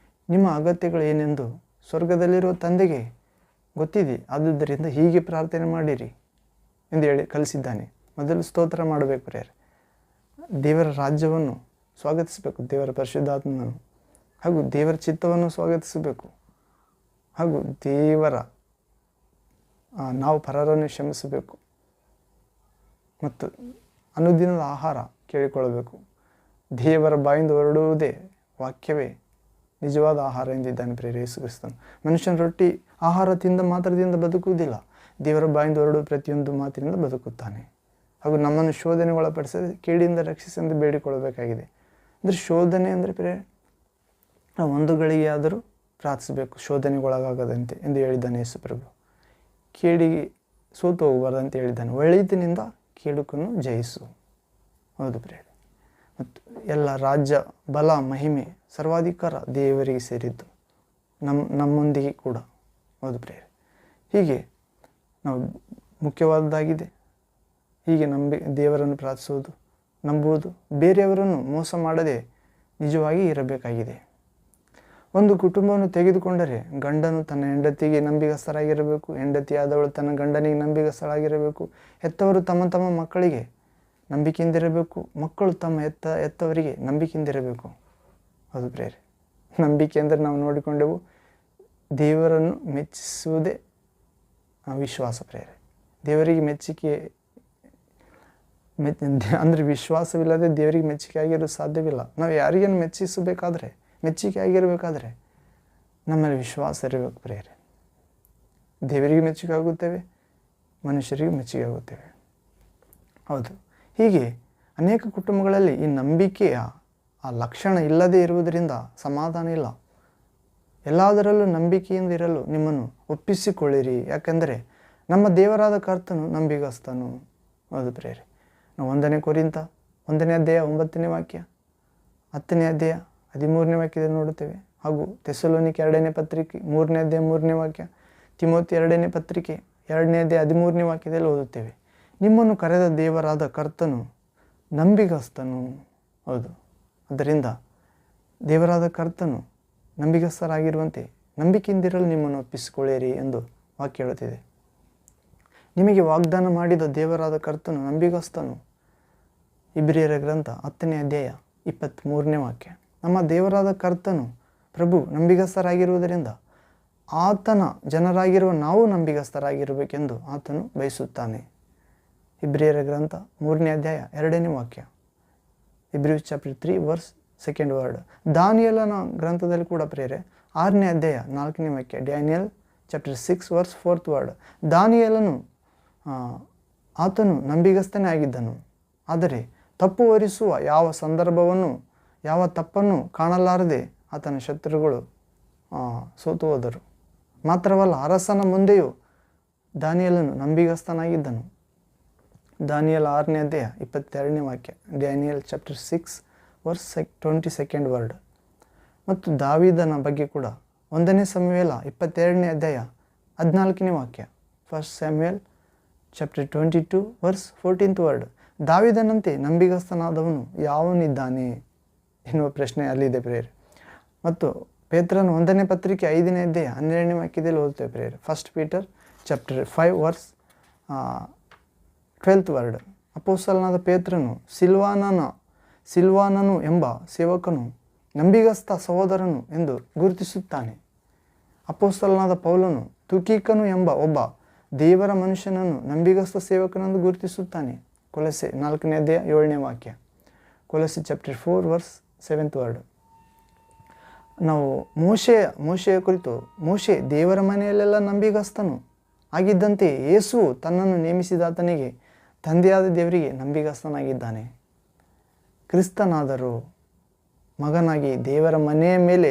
ನಿಮ್ಮ ಅಗತ್ಯಗಳು ಏನೆಂದು ಸ್ವರ್ಗದಲ್ಲಿರುವ ತಂದೆಗೆ ಗೊತ್ತಿದೆ, ಆದುದರಿಂದ ಹೀಗೆ ಪ್ರಾರ್ಥನೆ ಮಾಡಿರಿ ಎಂದು ಹೇಳಿ ಕಲಿಸಿದ್ದಾನೆ. ಮೊದಲು ಸ್ತೋತ್ರ ಮಾಡಬೇಕು ಪ್ರೇರೆ. ದೇವರ ರಾಜ್ಯವನ್ನು ಸ್ವಾಗತಿಸಬೇಕು, ದೇವರ ಪರಿಶುದ್ಧಾತ್ಮನನ್ನು, ಹಾಗೂ ದೇವರ ಚಿತ್ತವನ್ನು ಸ್ವಾಗತಿಸಬೇಕು, ಹಾಗೂ ನಾವು ಪರರನ್ನು ಕ್ಷಮಿಸಬೇಕು ಮತ್ತು ಅನುದಿನದ ಆಹಾರ ಕೇಳಿಕೊಳ್ಳಬೇಕು. ದೇವರ ಬಾಯಿಂದ ಹೊರಡುವುದೇ ವಾಕ್ಯವೇ ನಿಜವಾದ ಆಹಾರ ಎಂದಿದ್ದಾನೆ ಪ್ರಿಯರೇ ಯೇಸು ಕ್ರಿಸ್ತನು. ಮನುಷ್ಯನ ರೊಟ್ಟಿ ಆಹಾರ ತಿಂದ ಮಾತ್ರದಿಂದ ಬದುಕುವುದಿಲ್ಲ, ದೇವರ ಬಾಯಿಂದ ಹೊರಡುವ ಪ್ರತಿಯೊಂದು ಮಾತಿನಿಂದ ಬದುಕುತ್ತಾನೆ. ಹಾಗೂ ನಮ್ಮನ್ನು ಶೋಧನೆಗೆ ಒಳಪಡಿಸದೆ ಕೇಡಿಯಿಂದ ರಕ್ಷಿಸೆಂದು ಬೇಡಿಕೊಳ್ಳಬೇಕಾಗಿದೆ. ಅಂದರೆ ಶೋಧನೆ ಅಂದರೆ ಪ್ರಿಯರೇ, ನಾವು ಒಂದು ಗಳಿಗೆ ಆದರೂ ಪ್ರಾರ್ಥಿಸಬೇಕು ಶೋಧನೆಗೆ ಒಳಗಾಗದಂತೆ ಎಂದು ಹೇಳಿದ್ದಾನೆ ಯೇಸು ಪ್ರಭು. ಕೇಡಿಗೆ ಸೋತು ಹೋಗಬಾರ್ದಂತ ಹೇಳಿದ್ದಾನೆ. ಒಳ್ಳೆಯದಿನಿಂದ ಕೇಡುಕನ್ನು ಜಯಿಸು. ಹೌದು ಪ್ರಿಯರೇ. ಮತ್ತು ಎಲ್ಲ ರಾಜ್ಯ, ಬಲ, ಮಹಿಮೆ, ಸರ್ವಾಧಿಕಾರ ದೇವರಿಗೆ ಸೇರಿದ್ದು, ನಮ್ಮೊಂದಿಗೆ ಕೂಡ. ಹೌದು ಪ್ರಿಯರೇ. ಹೀಗೆ ನಾವು ಮುಖ್ಯವಾದದ್ದಾಗಿದೆ. ಹೀಗೆ ದೇವರನ್ನು ಪ್ರಾರ್ಥಿಸುವುದು, ನಂಬುವುದು, ಬೇರೆಯವರನ್ನು ಮೋಸ ಮಾಡದೆ ನಿಜವಾಗಿ ಇರಬೇಕಾಗಿದೆ. ಒಂದು ಕುಟುಂಬವನ್ನು ತೆಗೆದುಕೊಂಡರೆ ಗಂಡನು ತನ್ನ ಹೆಂಡತಿಗೆ ನಂಬಿಗಸ್ತರಾಗಿರಬೇಕು, ಹೆಂಡತಿಯಾದವಳು ತನ್ನ ಗಂಡನಿಗೆ ನಂಬಿಗಸ್ತರಾಗಿರಬೇಕು, ಹೆತ್ತವರು ತಮ್ಮ ತಮ್ಮ ಮಕ್ಕಳಿಗೆ ನಂಬಿಕೆಯಿಂದಿರಬೇಕು, ಮಕ್ಕಳು ತಮ್ಮ ಹೆತ್ತವರಿಗೆ ನಂಬಿಕೆಯಿಂದಿರಬೇಕು. ಅದು ಪ್ರೇರೆ. ನಂಬಿಕೆ ಅಂದರೆ ನಾವು ನೋಡಿಕೊಂಡೆವು, ದೇವರನ್ನು ಮೆಚ್ಚಿಸುವುದೇ ವಿಶ್ವಾಸ ಪ್ರೇರೆ. ದೇವರಿಗೆ ಮೆಚ್ಚುಗೆ ಅಂದರೆ ವಿಶ್ವಾಸವಿಲ್ಲದೆ ದೇವರಿಗೆ ಮೆಚ್ಚುಗೆ ಆಗಿರೋದು ಸಾಧ್ಯವಿಲ್ಲ. ನಾವು ಯಾರಿಗೇನು ಮೆಚ್ಚುಗೆ ಆಗಿರಬೇಕಾದ್ರೆ ನಮ್ಮಲ್ಲಿ ವಿಶ್ವಾಸ ಇರಬೇಕು ಪ್ರೇರೆ. ದೇವರಿಗೆ ಮೆಚ್ಚುಗೆ ಆಗುತ್ತೇವೆ, ಮನುಷ್ಯರಿಗೆ ಮೆಚ್ಚುಗೆ ಆಗುತ್ತೇವೆ. ಹೌದು. ಹೀಗೆ ಅನೇಕ ಕುಟುಂಬಗಳಲ್ಲಿ ಈ ನಂಬಿಕೆಯ ಆ ಲಕ್ಷಣ ಇಲ್ಲದೇ ಇರುವುದರಿಂದ ಸಮಾಧಾನ ಇಲ್ಲ. ಎಲ್ಲದರಲ್ಲೂ ನಂಬಿಕೆಯಿಂದ ಇರಲು ನಿಮ್ಮನ್ನು ಒಪ್ಪಿಸಿಕೊಳ್ಳಿರಿ, ಯಾಕೆಂದರೆ ನಮ್ಮ ದೇವರಾದ ಕರ್ತನು ನಂಬಿಗಸ್ತನು. ಹೌದು ಪ್ರೇರೆ. ನಾವು 1 ಕೊರಿಂಥ 1ನೇ ಅಧ್ಯಾಯ 9ನೇ ವಾಕ್ಯ, 10ನೇ ಅಧ್ಯಾಯ 13ನೇ ವಾಕ್ಯದಲ್ಲಿ ನೋಡುತ್ತೇವೆ. ಹಾಗೂ ಥೆಸಲೋನಿಕ 2ನೇ ಪತ್ರಿಕೆ 3ನೇ ಅಧ್ಯಾಯ 3ನೇ ವಾಕ್ಯ, ತಿಮೋತಿ 2ನೇ ಪತ್ರಿಕೆ 2ನೇ ಅಧ್ಯಾಯ 13ನೇ ವಾಕ್ಯದಲ್ಲಿ ಓದುತ್ತೇವೆ. ನಿಮ್ಮನ್ನು ಕರೆದ ದೇವರಾದ ಕರ್ತನು ನಂಬಿಗಸ್ತನು. ಹೌದು. ಆದ್ದರಿಂದ ದೇವರಾದ ಕರ್ತನು ನಂಬಿಗಸ್ತರಾಗಿರುವಂತೆ ನಂಬಿಕೆಯಿಂದಿರಲು ನಿಮ್ಮನ್ನು ಒಪ್ಪಿಸಿಕೊಳ್ಳಿರಿ ಎಂದು ವಾಕ್ಯ ಹೇಳುತ್ತಿದೆ. ನಿಮಗೆ ವಾಗ್ದಾನ ಮಾಡಿದ ದೇವರಾದ ಕರ್ತನು ನಂಬಿಗಸ್ತನು. ಇಬ್ರಿಯರ ಗ್ರಂಥ 10ನೇ ಅಧ್ಯಾಯ 23ನೇ ವಾಕ್ಯ. ನಮ್ಮ ದೇವರಾದ ಕರ್ತನು ಪ್ರಭು ನಂಬಿಗಸ್ತರಾಗಿರುವುದರಿಂದ ಆತನ ಜನರಾಗಿರುವ ನಾವು ನಂಬಿಗಸ್ತರಾಗಿರಬೇಕೆಂದು ಆತನು ಬಯಸುತ್ತಾನೆ. ಇಬ್ರಿಯರ ಗ್ರಂಥ 3ನೇ ಅಧ್ಯಾಯ 2ನೇ ವಾಕ್ಯ. Hebrews chapter 3 verse 2nd word. ದಾನಿಯೇಲನ ಗ್ರಂಥದಲ್ಲಿ ಕೂಡ ಪ್ರೇರೆ 6ನೇ ಅಧ್ಯಾಯ 4ನೇ ವಾಕ್ಯ. Daniel chapter 6 verse 4th word. ದಾನಿಯೇಲನು ಆತನು ನಂಬಿಗಸ್ತನೇ ಆಗಿದ್ದನು, ಆದರೆ ತಪ್ಪು ಹೊರಿಸುವ ಯಾವ ಸಂದರ್ಭವನ್ನು ಯಾವ ತಪ್ಪನ್ನು ಕಾಣಲಾರದೆ ಆತನ ಶತ್ರುಗಳು ಸೋತು ಹೋದರು. ಮಾತ್ರವಲ್ಲ, ಅರಸನ ಮುಂದೆಯೂ ದಾನಿಯೇಲನು ನಂಬಿಗಸ್ತನಾಗಿದ್ದನು. ದಾನಿಯೇಲ 6ನೇ ಅಧ್ಯಾಯ 22ನೇ ವಾಕ್ಯ. Daniel chapter 6 verse 22nd word. ಮತ್ತು ದಾವೀದನ ಬಗ್ಗೆ ಕೂಡ 1ನೇ ಸಮುವೇಲ 22ನೇ ಅಧ್ಯಾಯ 14ನೇ ವಾಕ್ಯ. 1 Samuel chapter 22 verse 14th word. ದಾವೀದನಂತೆ ನಂಬಿಗಸ್ತನಾದವನು ಯಾವನಿದ್ದಾನೆ ಎನ್ನುವ ಪ್ರಶ್ನೆ ಅಲ್ಲಿದೆ ಪ್ರೇರೆ. ಮತ್ತು ಪೇತ್ರನ 1ನೇ ಪತ್ರಿಕೆ 5ನೇ ಅಧ್ಯಾಯ 12ನೇ ವಾಕ್ಯದಲ್ಲಿ ಓದುತ್ತೇವೆ ಪ್ರೇರೆ. 1 Peter chapter 5 verse 12th word. ಅಪೊಸ್ತಲನಾದ ಪೇತ್ರನು ಸಿಲ್ವಾನನು ಎಂಬ ಸೇವಕನು ನಂಬಿಗಸ್ತ ಸಹೋದರನು ಎಂದು ಗುರುತಿಸುತ್ತಾನೆ. ಅಪೊಸ್ತಲನಾದ ಪೌಲನು ತುಕೀಕನು ಎಂಬ ಒಬ್ಬ ದೇವರ ಮನುಷ್ಯನನ್ನು ನಂಬಿಗಸ್ತ ಸೇವಕನೆಂದು ಗುರುತಿಸುತ್ತಾನೆ. ಕೊಲೊಸೆ 4ನೇ ಅಧ್ಯಾಯ 7ನೇ ವಾಕ್ಯ. ಕೊಲೊಸೆ ಚಾಪ್ಟರ್ 4 ವರ್ಸ್ 7th ವರ್ಡ್. ನಾವು ಮೋಶೆಯ ಕುರಿತು, ಮೋಶೆ ದೇವರ ಮನೆಯಲ್ಲೆಲ್ಲ ನಂಬಿಗಸ್ತನು ಆಗಿದ್ದಂತೆ ಯೇಸುವು ತನ್ನನ್ನು ನೇಮಿಸಿದಾತನಿಗೆ ತಂದೆಯಾದ ದೇವರಿಗೆ ನಂಬಿಗಸ್ತನಾಗಿದ್ದಾನೆ. ಕ್ರಿಸ್ತನಾದರೂ ಮಗನಾಗಿ ದೇವರ ಮನೆಯ ಮೇಲೆ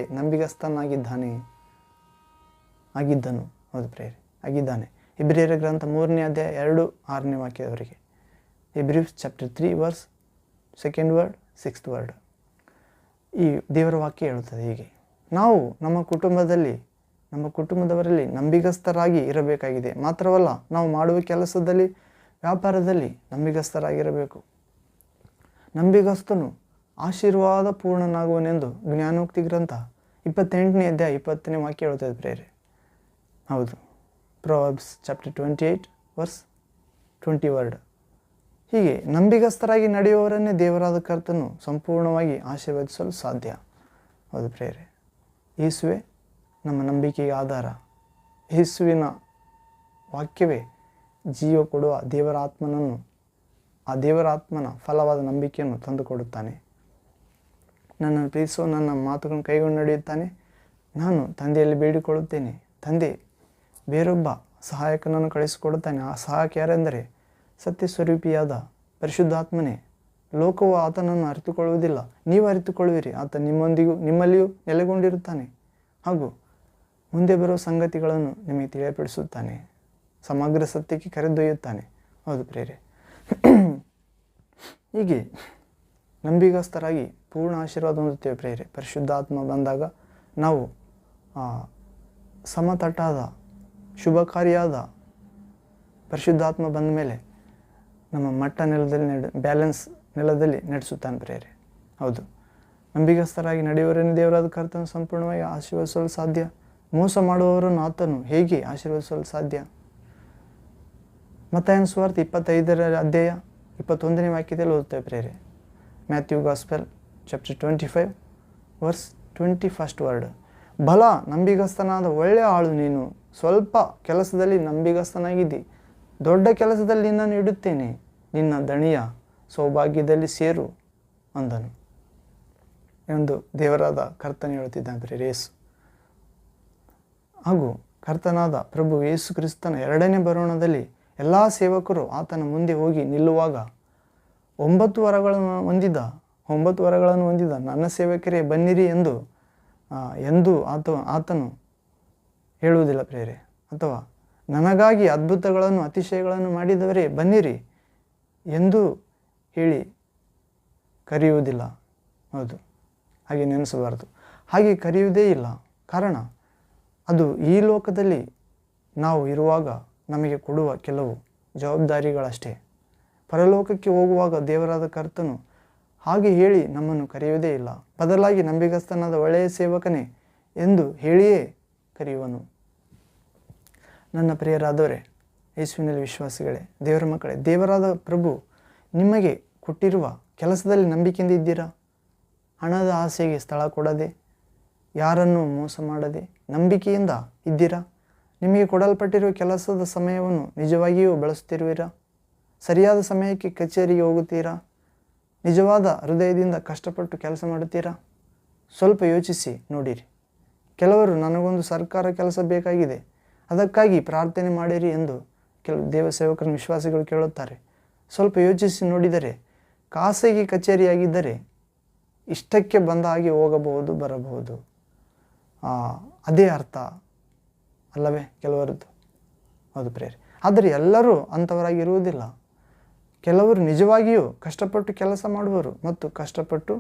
ಆಗಿದ್ದನು. ಹೌದು ಪ್ರೇರೆ, ಆಗಿದ್ದಾನೆ. ಇಬ್ರಿಯರ ಗ್ರಂಥ 3ನೇ ಅಧ್ಯಾಯ 2-6ನೇ ವಾಕ್ಯದವರೆಗೆ. Hebrews chapter 3 verse 2nd word 6th word. ಈ ದೇವರ ವಾಕ್ಯ ಹೇಳುತ್ತದೆ ಹೀಗೆ. ನಾವು ನಮ್ಮ ಕುಟುಂಬದವರಲ್ಲಿ ನಂಬಿಗಸ್ತರಾಗಿ ಇರಬೇಕಾಗಿದೆ. ಮಾತ್ರವಲ್ಲ, ನಾವು ಮಾಡುವ ಕೆಲಸದಲ್ಲಿ, ವ್ಯಾಪಾರದಲ್ಲಿ ನಂಬಿಗಸ್ತರಾಗಿರಬೇಕು. ನಂಬಿಗಸ್ತನು ಆಶೀರ್ವಾದ ಪೂರ್ಣನಾಗುವನೆಂದು ಜ್ಞಾನೋಕ್ತಿ ಗ್ರಂಥ 28ನೇ ಅಧ್ಯಾಯ 20ನೇ ವಾಕ್ಯ ಹೇಳುತ್ತದೆ ಪ್ರೇರೆ. ಹೌದು. Proverbs chapter 28 verse 20 word. ಹೀಗೆ ನಂಬಿಗಸ್ತರಾಗಿ ನಡೆಯುವವರನ್ನೇ ದೇವರಾದ ಕರ್ತನು ಸಂಪೂರ್ಣವಾಗಿ ಆಶೀರ್ವದಿಸಲು ಸಾಧ್ಯ. ಹೌದು ಪ್ರೇರೆ. ಯೇಸುವೆ ನಮ್ಮ ನಂಬಿಕೆಗೆ ಆಧಾರ. ಯೇಸುವಿನ ವಾಕ್ಯವೇ ಜೀವ ಕೊಡುವ ದೇವರ ಆತ್ಮನ ಫಲವಾದ ನಂಬಿಕೆಯನ್ನು ತಂದುಕೊಡುತ್ತಾನೆ. ನನ್ನನ್ನು ಪ್ರೀತಿಸೋ ನನ್ನ ಮಾತುಗಳನ್ನು ಕೈಗೊಂಡು ನಡೆಯುತ್ತಾನೆ. ನಾನು ತಂದೆಯಲ್ಲಿ ಬೇಡಿಕೊಳ್ಳುತ್ತೇನೆ, ತಂದೆ ಬೇರೊಬ್ಬ ಸಹಾಯಕನನ್ನು ಕಳಿಸಿಕೊಡುತ್ತಾನೆ. ಆ ಸಹಾಯಕ ಯಾರೆಂದರೆ ಸತ್ಯಸ್ವರೂಪಿಯಾದ ಪರಿಶುದ್ಧಾತ್ಮನೇ. ಲೋಕವು ಆತನನ್ನು ಅರಿತುಕೊಳ್ಳುವುದಿಲ್ಲ, ನೀವು ಅರಿತುಕೊಳ್ಳುವಿರಿ. ಆತ ನಿಮ್ಮಲ್ಲಿಯೂ ನೆಲೆಗೊಂಡಿರುತ್ತಾನೆ ಹಾಗೂ ಮುಂದೆ ಬರುವ ಸಂಗತಿಗಳನ್ನು ನಿಮಗೆ ತಿಳಿಯಪಡಿಸುತ್ತಾನೆ. ಸಮಗ್ರ ಸತ್ಯಕ್ಕೆ ಕರೆದೊಯ್ಯುತ್ತಾನೆ. ಹೌದು ಪ್ರಿಯರೇ, ಹೀಗೆ ನಂಬಿಗಸ್ತರಾಗಿ ಪೂರ್ಣ ಆಶೀರ್ವಾದ ಹೊಂದುತ್ತೇವೆ ಪ್ರಿಯರೇ. ಪರಿಶುದ್ಧಾತ್ಮ ಬಂದಾಗ ನಾವು ಸಮತಟ್ಟಾದ ಶುಭಕಾರಿಯಾದ ಪರಿಶುದ್ಧಾತ್ಮ ಬಂದ ಮೇಲೆ ನಮ್ಮ ಮಟ್ಟ ನೆಲದಲ್ಲಿ ಬ್ಯಾಲೆನ್ಸ್ ನೆಲದಲ್ಲಿ ನಡೆಸುತ್ತಾನೆ ಪ್ರಿಯರೇ. ಹೌದು, ನಂಬಿಗಸ್ತರಾಗಿ ನಡೆಯುವವರನ್ನು ದೇವರಾದ ಕರ್ತನು ಸಂಪೂರ್ಣವಾಗಿ ಆಶೀರ್ವದಿಸಲು ಸಾಧ್ಯ. ಮೋಸ ಮಾಡುವವರನ್ನು ಆತನು ಹೇಗೆ ಆಶೀರ್ವದಿಸಲು ಸಾಧ್ಯ? ಮತ್ತಾಯನ ಸುವಾರ್ತೆ 25ರ ಅಧ್ಯಾಯ 21ನೇ ವಾಕ್ಯದಲ್ಲಿ ಓದುತ್ತೇವೆ ಪ್ರಿಯರೇ. Matthew gospel chapter 25 verse 21st word. ಬಲ ನಂಬಿಗಸ್ತನಾದ ಒಳ್ಳೆಯ ಆಳು ನೀನು, ಸ್ವಲ್ಪ ಕೆಲಸದಲ್ಲಿ ನಂಬಿಗಸ್ತನಾಗಿದ್ದಿ, ದೊಡ್ಡ ಕೆಲಸದಲ್ಲಿ ನಿನ್ನನ್ನು ಇಡುತ್ತೇನೆ, ನಿನ್ನ ದಣಿಯ ಸೌಭಾಗ್ಯದಲ್ಲಿ ಸೇರು ಅಂದನು ಎಂದು ದೇವರಾದ ಕರ್ತನು ಹೇಳುತ್ತಿದ್ದಾನೆ ಪ್ರಿಯರೇ. ಯೇಸು ಹಾಗೂ ಕರ್ತನಾದ ಪ್ರಭು ಯೇಸು ಕ್ರಿಸ್ತನ 2ನೇ ಬರೋಣದಲ್ಲಿ ಎಲ್ಲ ಸೇವಕರು ಆತನ ಮುಂದೆ ಹೋಗಿ ನಿಲ್ಲುವಾಗ 9 ವರಗಳನ್ನು ಹೊಂದಿದ ನನ್ನ ಸೇವಕರೇ ಬನ್ನಿರಿ ಎಂದು ಆತನು ಹೇಳುವುದಿಲ್ಲ ಪ್ರಿಯರೇ. ಅಥವಾ ನನಗಾಗಿ ಅದ್ಭುತಗಳನ್ನು ಅತಿಶಯಗಳನ್ನು ಮಾಡಿದವರೇ ಬನ್ನಿರಿ ಎಂದು ಹೇಳಿ ಕರೆಯುವುದಿಲ್ಲ. ಹೌದು, ಹಾಗೆ ನೆನೆಸಬಾರದು. ಹಾಗೆ ಕರೆಯುವುದೇ ಇಲ್ಲ. ಕಾರಣ ಅದು ಈ ಲೋಕದಲ್ಲಿ ನಾವು ಇರುವಾಗ ನಮಗೆ ಕೊಡುವ ಕೆಲವು ಜವಾಬ್ದಾರಿಗಳಷ್ಟೇ. ಪರಲೋಕಕ್ಕೆ ಹೋಗುವಾಗ ದೇವರಾದ ಕರ್ತನು ಹಾಗೆ ಹೇಳಿ ನಮ್ಮನ್ನು ಕರೆಯುವುದೇ ಇಲ್ಲ. ಬದಲಾಗಿ ನಂಬಿಗಸ್ತನಾದ ಒಳ್ಳೆಯ ಸೇವಕನೇ ಎಂದು ಹೇಳಿಯೇ ಕರೆಯುವನು. ನನ್ನ ಪ್ರಿಯರಾದವರೇ, ಯೇಸುವಿನಲ್ಲಿ ವಿಶ್ವಾಸಿಗಳೇ, ದೇವರ ಮಕ್ಕಳೇ, ದೇವರಾದ ಪ್ರಭು ನಿಮಗೆ ಕೊಟ್ಟಿರುವ ಕೆಲಸದಲ್ಲಿ ನಂಬಿಕೆಯಿಂದ ಇದ್ದೀರಾ? ಹಣದ ಆಸೆಗೆ ಸ್ಥಳ ಕೊಡದೆ, ಯಾರನ್ನೂ ಮೋಸ ಮಾಡದೆ ನಂಬಿಕೆಯಿಂದ ಇದ್ದೀರಾ? ನಿಮಗೆ ಕೊಡಲ್ಪಟ್ಟಿರುವ ಕೆಲಸದ ಸಮಯವನ್ನು ನಿಜವಾಗಿಯೂ ಬಳಸುತ್ತಿರುವಿರಾ? ಸರಿಯಾದ ಸಮಯಕ್ಕೆ ಕಚೇರಿಗೆ ಹೋಗುತ್ತೀರಾ? ನಿಜವಾದ ಹೃದಯದಿಂದ ಕಷ್ಟಪಟ್ಟು ಕೆಲಸ ಮಾಡುತ್ತೀರಾ? ಸ್ವಲ್ಪ ಯೋಚಿಸಿ ನೋಡಿರಿ. ಕೆಲವರು ನನಗೊಂದು ಸರ್ಕಾರ ಕೆಲಸ ಬೇಕಾಗಿದೆ, ಅದಕ್ಕಾಗಿ ಪ್ರಾರ್ಥನೆ ಮಾಡಿರಿ ಎಂದು ಕೆಲವು ದೇವಸೇವಕರನ್ನು ವಿಶ್ವಾಸಿಗಳು ಕೇಳುತ್ತಾರೆ. ಸ್ವಲ್ಪ ಯೋಚಿಸಿ ನೋಡಿದರೆ ಖಾಸಗಿ ಕಚೇರಿಯಾಗಿದ್ದರೆ ಇಷ್ಟಕ್ಕೆ ಬಂದ ಹಾಗೆ ಹೋಗಬಹುದು, ಬರಬಹುದು. ಅದೇ ಅರ್ಥ ಅಲ್ಲವೇ ಕೆಲವರದ್ದು? ಹೌದು ಪ್ರಿಯರೇ. ಆದರೆ ಎಲ್ಲರೂ ಅಂಥವರಾಗಿರುವುದಿಲ್ಲ. ಕೆಲವರು ನಿಜವಾಗಿಯೂ ಕಷ್ಟಪಟ್ಟು ಕೆಲಸ ಮಾಡುವರು ಮತ್ತು ಕಷ್ಟಪಟ್ಟು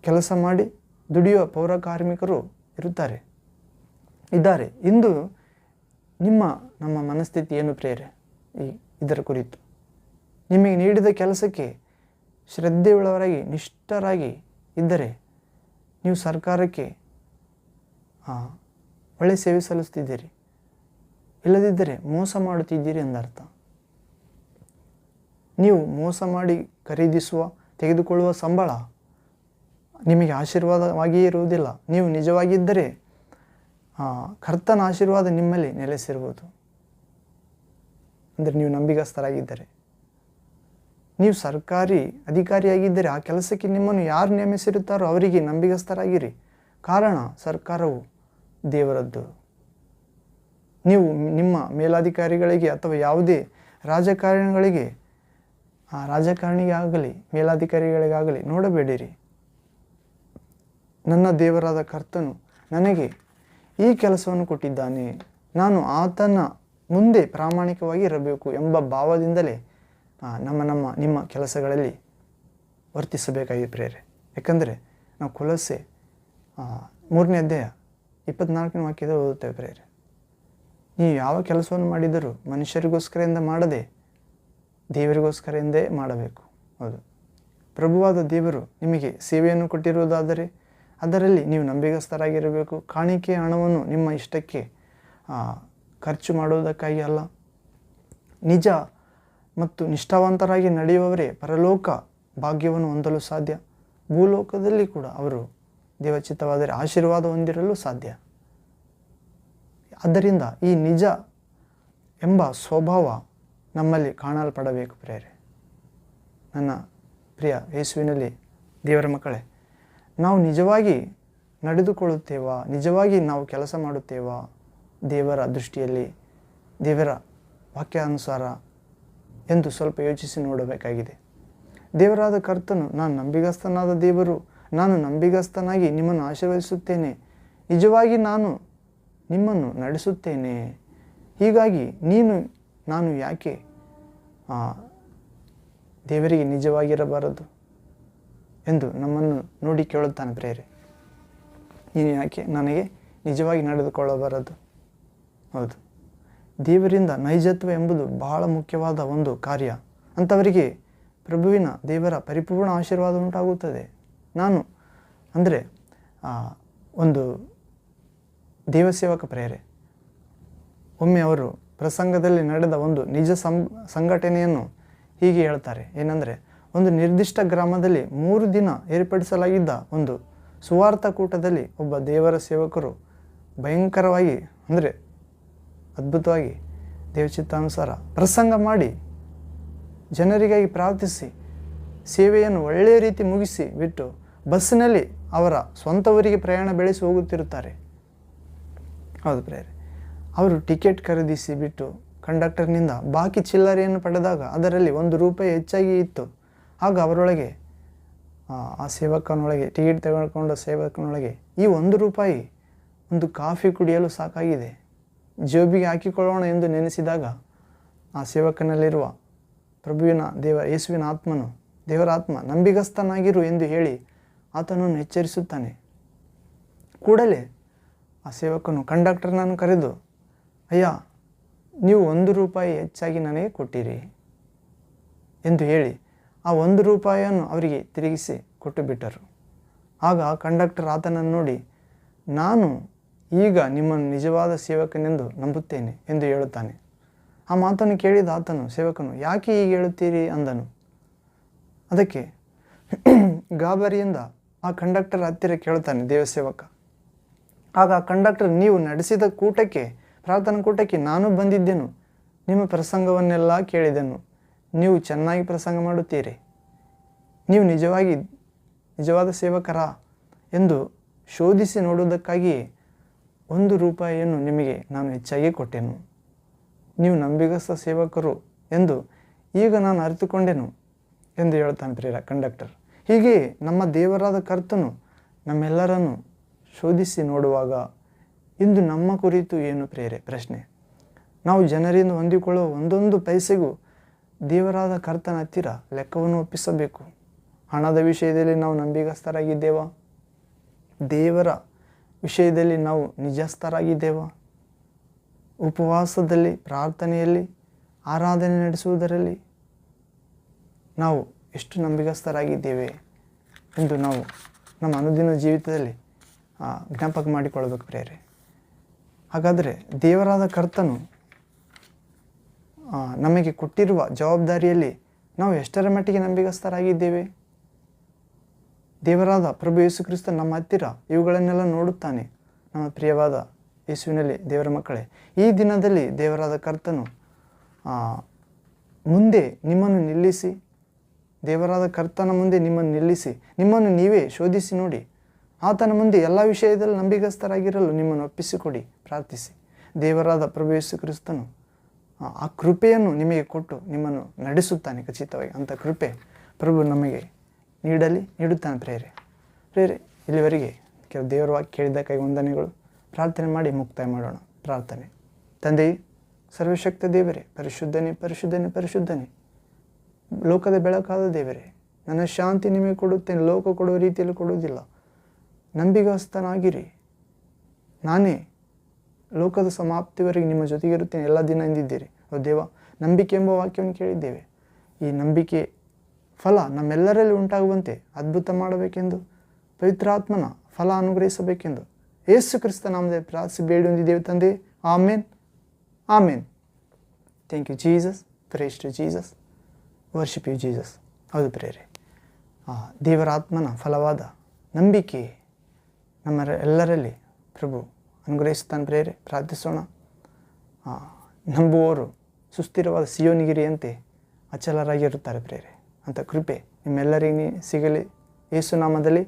ಕೆಲಸ ಮಾಡಿ ದುಡಿಯುವ ಪೌರ ಕಾರ್ಮಿಕರು ಇದ್ದಾರೆ. ಇಂದು ನಮ್ಮ ಮನಸ್ಥಿತಿ ಏನು ಪ್ರಿಯರೇ? ಇದರ ಕುರಿತು ನಿಮಗೆ ನೀಡಿದ ಕೆಲಸಕ್ಕೆ ಶ್ರದ್ಧೆಯುಳ್ಳವರಾಗಿ ನಿಷ್ಠರಾಗಿ ಇದ್ದರೆ ನೀವು ಸರ್ಕಾರಕ್ಕೆ ಒಳ್ಳೆಯ ಸೇವೆ ಸಲ್ಲಿಸ್ತಿದ್ದೀರಿ. ಇಲ್ಲದಿದ್ದರೆ ಮೋಸ ಮಾಡುತ್ತಿದ್ದೀರಿ ಎಂದರ್ಥ. ನೀವು ಮೋಸ ಮಾಡಿ ತೆಗೆದುಕೊಳ್ಳುವ ಸಂಬಳ ನಿಮಗೆ ಆಶೀರ್ವಾದವಾಗಿಯೇ ಇರುವುದಿಲ್ಲ. ನೀವು ನಿಜವಾಗಿದ್ದರೆ ಕರ್ತನ ಆಶೀರ್ವಾದ ನಿಮ್ಮಲ್ಲಿ ನೆಲೆಸಿರುವುದು. ಅಂದರೆ ನೀವು ನಂಬಿಗಸ್ತರಾಗಿದ್ದರೆ, ನೀವು ಸರ್ಕಾರಿ ಅಧಿಕಾರಿಯಾಗಿದ್ದರೆ ಆ ಕೆಲಸಕ್ಕೆ ನಿಮ್ಮನ್ನು ಯಾರು ನೇಮಿಸಿರುತ್ತಾರೋ ಅವರಿಗೆ ನಂಬಿಗಸ್ತರಾಗಿರಿ. ಕಾರಣ ಸರ್ಕಾರವು ದೇವರದ್ದು. ನೀವು ನಿಮ್ಮ ಮೇಲಾಧಿಕಾರಿಗಳಿಗೆ ಅಥವಾ ಯಾವುದೇ ರಾಜಕಾರಣಿಗೆ ಆಗಲಿ ಮೇಲಾಧಿಕಾರಿಗಳಿಗಾಗಲಿ ನೋಡಬೇಡಿರಿ. ನನ್ನ ದೇವರಾದ ಕರ್ತನು ನನಗೆ ಈ ಕೆಲಸವನ್ನು ಕೊಟ್ಟಿದ್ದಾನೆ, ನಾನು ಆತನ ಮುಂದೆ ಪ್ರಾಮಾಣಿಕವಾಗಿ ಇರಬೇಕು ಎಂಬ ಭಾವದಿಂದಲೇ ನಿಮ್ಮ ಕೆಲಸಗಳಲ್ಲಿ ವರ್ತಿಸಬೇಕಾಗಿದೆ ಪ್ರೇರೆ. ಯಾಕಂದರೆ ನಾವು ಕೊಲೊಸ್ಸೆ 3ನೇ ಅಧ್ಯಾಯ 24ನೇ ವಾಕ್ಯದ ಓದುತ್ತೇವೆ ಪ್ರೇರೆ. ನೀವು ಯಾವ ಕೆಲಸವನ್ನು ಮಾಡಿದರೂ ಮನುಷ್ಯರಿಗೋಸ್ಕರದಿಂದ ಮಾಡದೆ ದೇವರಿಗೋಸ್ಕರದಿಂದೇ ಮಾಡಬೇಕು. ಹೌದು, ಪ್ರಭುವಾದ ದೇವರು ನಿಮಗೆ ಸೇವೆಯನ್ನು ಕೊಟ್ಟಿರುವುದಾದರೆ ಅದರಲ್ಲಿ ನೀವು ನಂಬಿಗಸ್ತರಾಗಿರಬೇಕು. ಕಾಣಿಕೆ ಹಣವನ್ನು ನಿಮ್ಮ ಇಷ್ಟಕ್ಕೆ ಖರ್ಚು ಮಾಡುವುದಕ್ಕಾಗಿ ಅಲ್ಲ. ನಿಜ ಮತ್ತು ನಿಷ್ಠಾವಂತರಾಗಿ ನಡೆಯುವವರೇ ಪರಲೋಕ ಭಾಗ್ಯವನ್ನು ಹೊಂದಲು ಸಾಧ್ಯ. ಭೂಲೋಕದಲ್ಲಿ ಕೂಡ ಅವರು ದೇವಚಿತ್ತವಾದರೆ ಆಶೀರ್ವಾದ ಹೊಂದಿರಲು ಸಾಧ್ಯ. ಆದ್ದರಿಂದ ಈ ನಿಜ ಎಂಬ ಸ್ವಭಾವ ನಮ್ಮಲ್ಲಿ ಕಾಣಲ್ಪಡಬೇಕು ಪ್ರಿಯರೇ. ನನ್ನ ಪ್ರಿಯ ಯೇಸುವಿನಲ್ಲಿ ದೇವರ ಮಕ್ಕಳೇ, ನಾವು ನಿಜವಾಗಿ ನಡೆದುಕೊಳ್ಳುತ್ತೇವಾ, ನಿಜವಾಗಿ ನಾವು ಕೆಲಸ ಮಾಡುತ್ತೇವಾ ದೇವರ ದೃಷ್ಟಿಯಲ್ಲಿ, ದೇವರ ವಾಕ್ಯಾನುಸಾರ ಎಂದು ಸ್ವಲ್ಪ ಯೋಚಿಸಿ ನೋಡಬೇಕಾಗಿದೆ. ದೇವರಾದ ಕರ್ತನು, ನಾನು ನಂಬಿಗಸ್ತನಾದ ದೇವರು, ನಾನು ನಂಬಿಗಸ್ತನಾಗಿ ನಿಮ್ಮನ್ನು ಆಶೀರ್ವದಿಸುತ್ತೇನೆ, ನಿಜವಾಗಿ ನಾನು ನಿಮ್ಮನ್ನು ನಡೆಸುತ್ತೇನೆ, ಹೀಗಾಗಿ ನಾನು ಯಾಕೆ ದೇವರಿಗೆ ನಿಜವಾಗಿರಬಾರದು ಎಂದು ನಮ್ಮನ್ನು ನೋಡಿ ಕೇಳುತ್ತಾನೆ ಪ್ರೇರೆ. ನೀನು ಯಾಕೆ ನನಗೆ ನಿಜವಾಗಿ ನಡೆದುಕೊಳ್ಳಬಾರದು? ಹೌದು, ದೇವರಿಂದ ನೈಜತ್ವ ಎಂಬುದು ಬಹಳ ಮುಖ್ಯವಾದ ಒಂದು ಕಾರ್ಯ. ಅಂಥವರಿಗೆ ಪ್ರಭುವಿನ ದೇವರ ಪರಿಪೂರ್ಣ ಆಶೀರ್ವಾದ ಉಂಟಾಗುತ್ತದೆ. ನಾನು ಅಂದರೆ ಒಂದು ದೇವಸೇವಕ ಪ್ರೇರೆ, ಒಮ್ಮೆ ಅವರು ಪ್ರಸಂಗದಲ್ಲಿ ನಡೆದ ಒಂದು ನಿಜ ಸಂಘಟನೆಯನ್ನು ಹೀಗೆ ಹೇಳ್ತಾರೆ. ಏನಂದರೆ, ಒಂದು ನಿರ್ದಿಷ್ಟ ಗ್ರಾಮದಲ್ಲಿ 3 ದಿನ ಏರ್ಪಡಿಸಲಾಗಿದ್ದ ಒಂದು ಸುವಾರ್ಥ ಕೂಟದಲ್ಲಿ ಒಬ್ಬ ದೇವರ ಸೇವಕರು ಭಯಂಕರವಾಗಿ, ಅಂದರೆ ಅದ್ಭುತವಾಗಿ ದೇವಚಿತ್ತಾನುಸಾರ ಪ್ರಸಂಗ ಮಾಡಿ ಜನರಿಗಾಗಿ ಪ್ರಾರ್ಥಿಸಿ ಸೇವೆಯನ್ನು ಒಳ್ಳೆಯ ರೀತಿ ಮುಗಿಸಿ ಬಿಟ್ಟು ಬಸ್ಸಿನಲ್ಲಿ ಅವರ ಸ್ವಂತ ಊರಿಗೆ ಪ್ರಯಾಣ ಬೆಳೆಸಿ ಹೋಗುತ್ತಿರುತ್ತಾರೆ. ಹೌದು ಪ್ರೇರೆ, ಅವರು ಟಿಕೆಟ್ ಖರೀದಿಸಿ ಬಿಟ್ಟು ಕಂಡಕ್ಟರ್ನಿಂದ ಬಾಕಿ ಚಿಲ್ಲರೆಯನ್ನು ಪಡೆದಾಗ ಅದರಲ್ಲಿ ₹1 ಹೆಚ್ಚಾಗಿ ಇತ್ತು. ಆಗ ಅವರೊಳಗೆ ಆ ಸೇವಕನೊಳಗೆ, ಟಿಕೆಟ್ ತೆಗೆದುಕೊಂಡ ಸೇವಕನೊಳಗೆ, ಈ ₹1 ಒಂದು ಕಾಫಿ ಕುಡಿಯಲು ಸಾಕಾಗಿದೆ, ಜೋಬಿಗೆ ಹಾಕಿಕೊಳ್ಳೋಣ ಎಂದು ನೆನೆಸಿದಾಗ ಆ ಸೇವಕನಲ್ಲಿರುವ ಪ್ರಭುವಿನ ಯೇಸುವಿನ ಆತ್ಮನು, ದೇವರ ಆತ್ಮ, ನಂಬಿಗಸ್ತನಾಗಿರು ಎಂದು ಹೇಳಿ ಆತನನ್ನು ಎಚ್ಚರಿಸುತ್ತಾನೆ. ಕೂಡಲೇ ಆ ಸೇವಕನು ಕಂಡಕ್ಟರ್ನನ್ನು ಕರೆದು, ಅಯ್ಯ, ನೀವು ₹1 ಹೆಚ್ಚಾಗಿ ನನಗೆ ಕೊಟ್ಟಿರಿ ಎಂದು ಹೇಳಿ ಆ ₹1 ಅವರಿಗೆ ತಿರುಗಿಸಿ ಕೊಟ್ಟು ಬಿಟ್ಟರು. ಆಗ ಕಂಡಕ್ಟರ್ ಆತನನ್ನು ನೋಡಿ, ನಾನು ಈಗ ನಿಮ್ಮನ್ನು ನಿಜವಾದ ಸೇವಕನೆಂದು ನಂಬುತ್ತೇನೆ ಎಂದು ಹೇಳುತ್ತಾನೆ. ಆ ಮಾತನ್ನು ಕೇಳಿದ ಸೇವಕನು, ಯಾಕೆ ಹೀಗೆ ಹೇಳುತ್ತೀರಿ ಅಂದನು. ಅದಕ್ಕೆ ಗಾಬರಿಯಿಂದ ಆ ಕಂಡಕ್ಟರ್ ಹತ್ತಿರ ಕೇಳುತ್ತಾನೆ ದೇವಸೇವಕ. ಆಗ ಆ ಕಂಡಕ್ಟರ್, ನೀವು ನಡೆಸಿದ ಪ್ರಾರ್ಥನಾ ಕೂಟಕ್ಕೆ ನಾನು ಬಂದಿದ್ದೆನು, ನಿಮ್ಮ ಪ್ರಸಂಗವನ್ನೆಲ್ಲ ಕೇಳಿದೆನು, ನೀವು ಚೆನ್ನಾಗಿ ಪ್ರಸಂಗ ಮಾಡುತ್ತೀರಿ, ನೀವು ನಿಜವಾದ ಸೇವಕರಾ ಎಂದು ಶೋಧಿಸಿ ನೋಡುವುದಕ್ಕಾಗಿಯೇ ₹1 ನಿಮಗೆ ನಾನು ಹೆಚ್ಚಾಗಿ ಕೊಟ್ಟೆನು, ನೀವು ನಂಬಿಗಸ್ತ ಸೇವಕರು ಎಂದು ಈಗ ನಾನು ಅರಿತುಕೊಂಡೆನು ಎಂದು ಹೇಳ್ತಾನೆ ಪ್ರಿಯ ಕಂಡಕ್ಟರ್. ಹೀಗೆ ನಮ್ಮ ದೇವರಾದ ಕರ್ತನು ನಮ್ಮೆಲ್ಲರನ್ನು ಶೋಧಿಸಿ ನೋಡುವಾಗ ಇಂದು ನಮ್ಮ ಕುರಿತು ಏನು ಪ್ರೇರೆ ಪ್ರಶ್ನೆ? ನಾವು ಜನರಿಂದ ಹೊಂದಿಕೊಳ್ಳುವ ಒಂದೊಂದು ಪೈಸೆಗೂ ದೇವರಾದ ಕರ್ತನ ಹತ್ತಿರ ಲೆಕ್ಕವನ್ನು ಒಪ್ಪಿಸಬೇಕು. ಹಣದ ವಿಷಯದಲ್ಲಿ ನಾವು ನಂಬಿಗಸ್ತರಾಗಿದ್ದೇವಾ? ದೇವರ ವಿಷಯದಲ್ಲಿ ನಾವು ನಿಜಸ್ಥರಾಗಿದ್ದೇವಾ? ಉಪವಾಸದಲ್ಲಿ, ಪ್ರಾರ್ಥನೆಯಲ್ಲಿ, ಆರಾಧನೆ ನಡೆಸುವುದರಲ್ಲಿ ನಾವು ಎಷ್ಟು ನಂಬಿಗಸ್ತರಾಗಿದ್ದೇವೆ ಎಂದು ನಾವು ನಮ್ಮ ಅನುದಿನ ಜೀವಿತದಲ್ಲಿ ಜ್ಞಾಪಕ ಮಾಡಿಕೊಳ್ಳಬೇಕು ಪ್ರೇರೆ. ಹಾಗಾದರೆ ದೇವರಾದ ಕರ್ತನು ನಮಗೆ ಕೊಟ್ಟಿರುವ ಜವಾಬ್ದಾರಿಯಲ್ಲಿ ನಾವು ಎಷ್ಟರ ಮಟ್ಟಿಗೆ ನಂಬಿಗಸ್ತರಾಗಿದ್ದೇವೆ? ದೇವರಾದ ಪ್ರಭು ಯೇಸು ಕ್ರಿಸ್ತ ನಮ್ಮ ಹತ್ತಿರ ಇವುಗಳನ್ನೆಲ್ಲ ನೋಡುತ್ತಾನೆ. ನಮ್ಮ ಪ್ರಿಯವಾದ ಯೇಸುವಿನಲ್ಲಿ ದೇವರ ಮಕ್ಕಳೇ, ಈ ದಿನದಲ್ಲಿ ದೇವರಾದ ಕರ್ತನು ಮುಂದೆ ನಿಮ್ಮನ್ನು ನಿಲ್ಲಿಸಿ, ದೇವರಾದ ಕರ್ತನ ಮುಂದೆ ನಿಮ್ಮನ್ನು ನಿಲ್ಲಿಸಿ, ನಿಮ್ಮನ್ನು ನೀವೇ ಶೋಧಿಸಿ ನೋಡಿ, ಆತನ ಮುಂದೆ ಎಲ್ಲ ವಿಷಯದಲ್ಲಿ ನಂಬಿಗಸ್ತರಾಗಿರಲು ನಿಮ್ಮನ್ನು ಒಪ್ಪಿಸಿಕೊಡಿ, ಪ್ರಾರ್ಥಿಸಿ. ದೇವರಾದ ಪ್ರಭು ಯೇಸು ಕ್ರಿಸ್ತನು ಆ ಕೃಪೆಯನ್ನು ನಿಮಗೆ ಕೊಟ್ಟು ನಿಮ್ಮನ್ನು ನಡೆಸುತ್ತಾನೆ ಖಚಿತವಾಗಿ. ಅಂಥ ಕೃಪೆ ಪ್ರಭು ನಮಗೆ ನೀಡುತ್ತಾನೆ ಪ್ರೇರೆ. ಇಲ್ಲಿವರೆಗೆ ಕೆಲವು ದೇವರ ವಾಕ್ಯ ಕೇಳಿದ್ದಕ್ಕಾಗಿ ವಂದನೆಗಳು. ಪ್ರಾರ್ಥನೆ ಮಾಡಿ ಮುಕ್ತಾಯ ಮಾಡೋಣ. ಪ್ರಾರ್ಥನೆ. ತಂದೆಯೇ, ಸರ್ವಶಕ್ತ ದೇವರೇ, ಪರಿಶುದ್ಧನೇ ಪರಿಶುದ್ಧನೇ ಪರಿಶುದ್ಧನೇ, ಲೋಕದ ಬೆಳಕಾದ ದೇವರೇ, ನನ್ನ ಶಾಂತಿ ನಿಮಗೆ ಕೊಡುತ್ತೇನೆ, ಲೋಕ ಕೊಡುವ ರೀತಿಯಲ್ಲಿ ಕೊಡುವುದಿಲ್ಲ. ನಂಬಿಗಸ್ತನಾಗಿರಿ, ನಾನೇ ಲೋಕದ ಸಮಾಪ್ತಿವರೆಗೆ ನಿಮ್ಮ ಜೊತೆಗಿರುತ್ತೇನೆ, ಎಲ್ಲ ದಿನ ಎಂದಿದ್ದೀರಿ. ಓ ದೇವ, ನಂಬಿಕೆ ಎಂಬ ವಾಕ್ಯವನ್ನು ಕೇಳಿದ್ದೇವೆ. ಈ ನಂಬಿಕೆ ಫಲ ನಮ್ಮೆಲ್ಲರಲ್ಲಿ ಉಂಟಾಗುವಂತೆ ಅದ್ಭುತ ಮಾಡಬೇಕೆಂದು, ಪವಿತ್ರಾತ್ಮನ ಫಲ ಅನುಗ್ರಹಿಸಬೇಕೆಂದು ಯೇಸು ಕ್ರಿಸ್ತ ನಾಮದಲ್ಲಿ ಪ್ರಾರ್ಥಿಸಿ ಬೇಡಿ ಹೊಂದಿದ್ದೇವೆ ತಂದೆ. ಆಮೇನ್, ಆಮೇನ್. Thank you Jesus. Praise to Jesus. Worship you Jesus. ಹೌದು ಪ್ರೇರೆ, ದೇವರ ಆತ್ಮನ ಫಲವಾದ ನಂಬಿಕೆ ನಮ್ಮ ಎಲ್ಲರಲ್ಲಿ ಪ್ರಭು ಅನುಗ್ರಹಿಸುತ್ತಾನೆ ಪ್ರೇರೆ. ಪ್ರಾರ್ಥಿಸೋಣ. ನಂಬುವವರು ಸುಸ್ಥಿರವಾದ ಸಿಯೋನಿಗಿರಿಯಂತೆ ಅಚಲರಾಗಿರುತ್ತಾರೆ ಪ್ರೇರೆ. ಅಂಥ ಕೃಪೆ ನಿಮ್ಮೆಲ್ಲರಿಗೆ ಸಿಗಲಿ ಯೇಸು ನಾಮದಲ್ಲಿ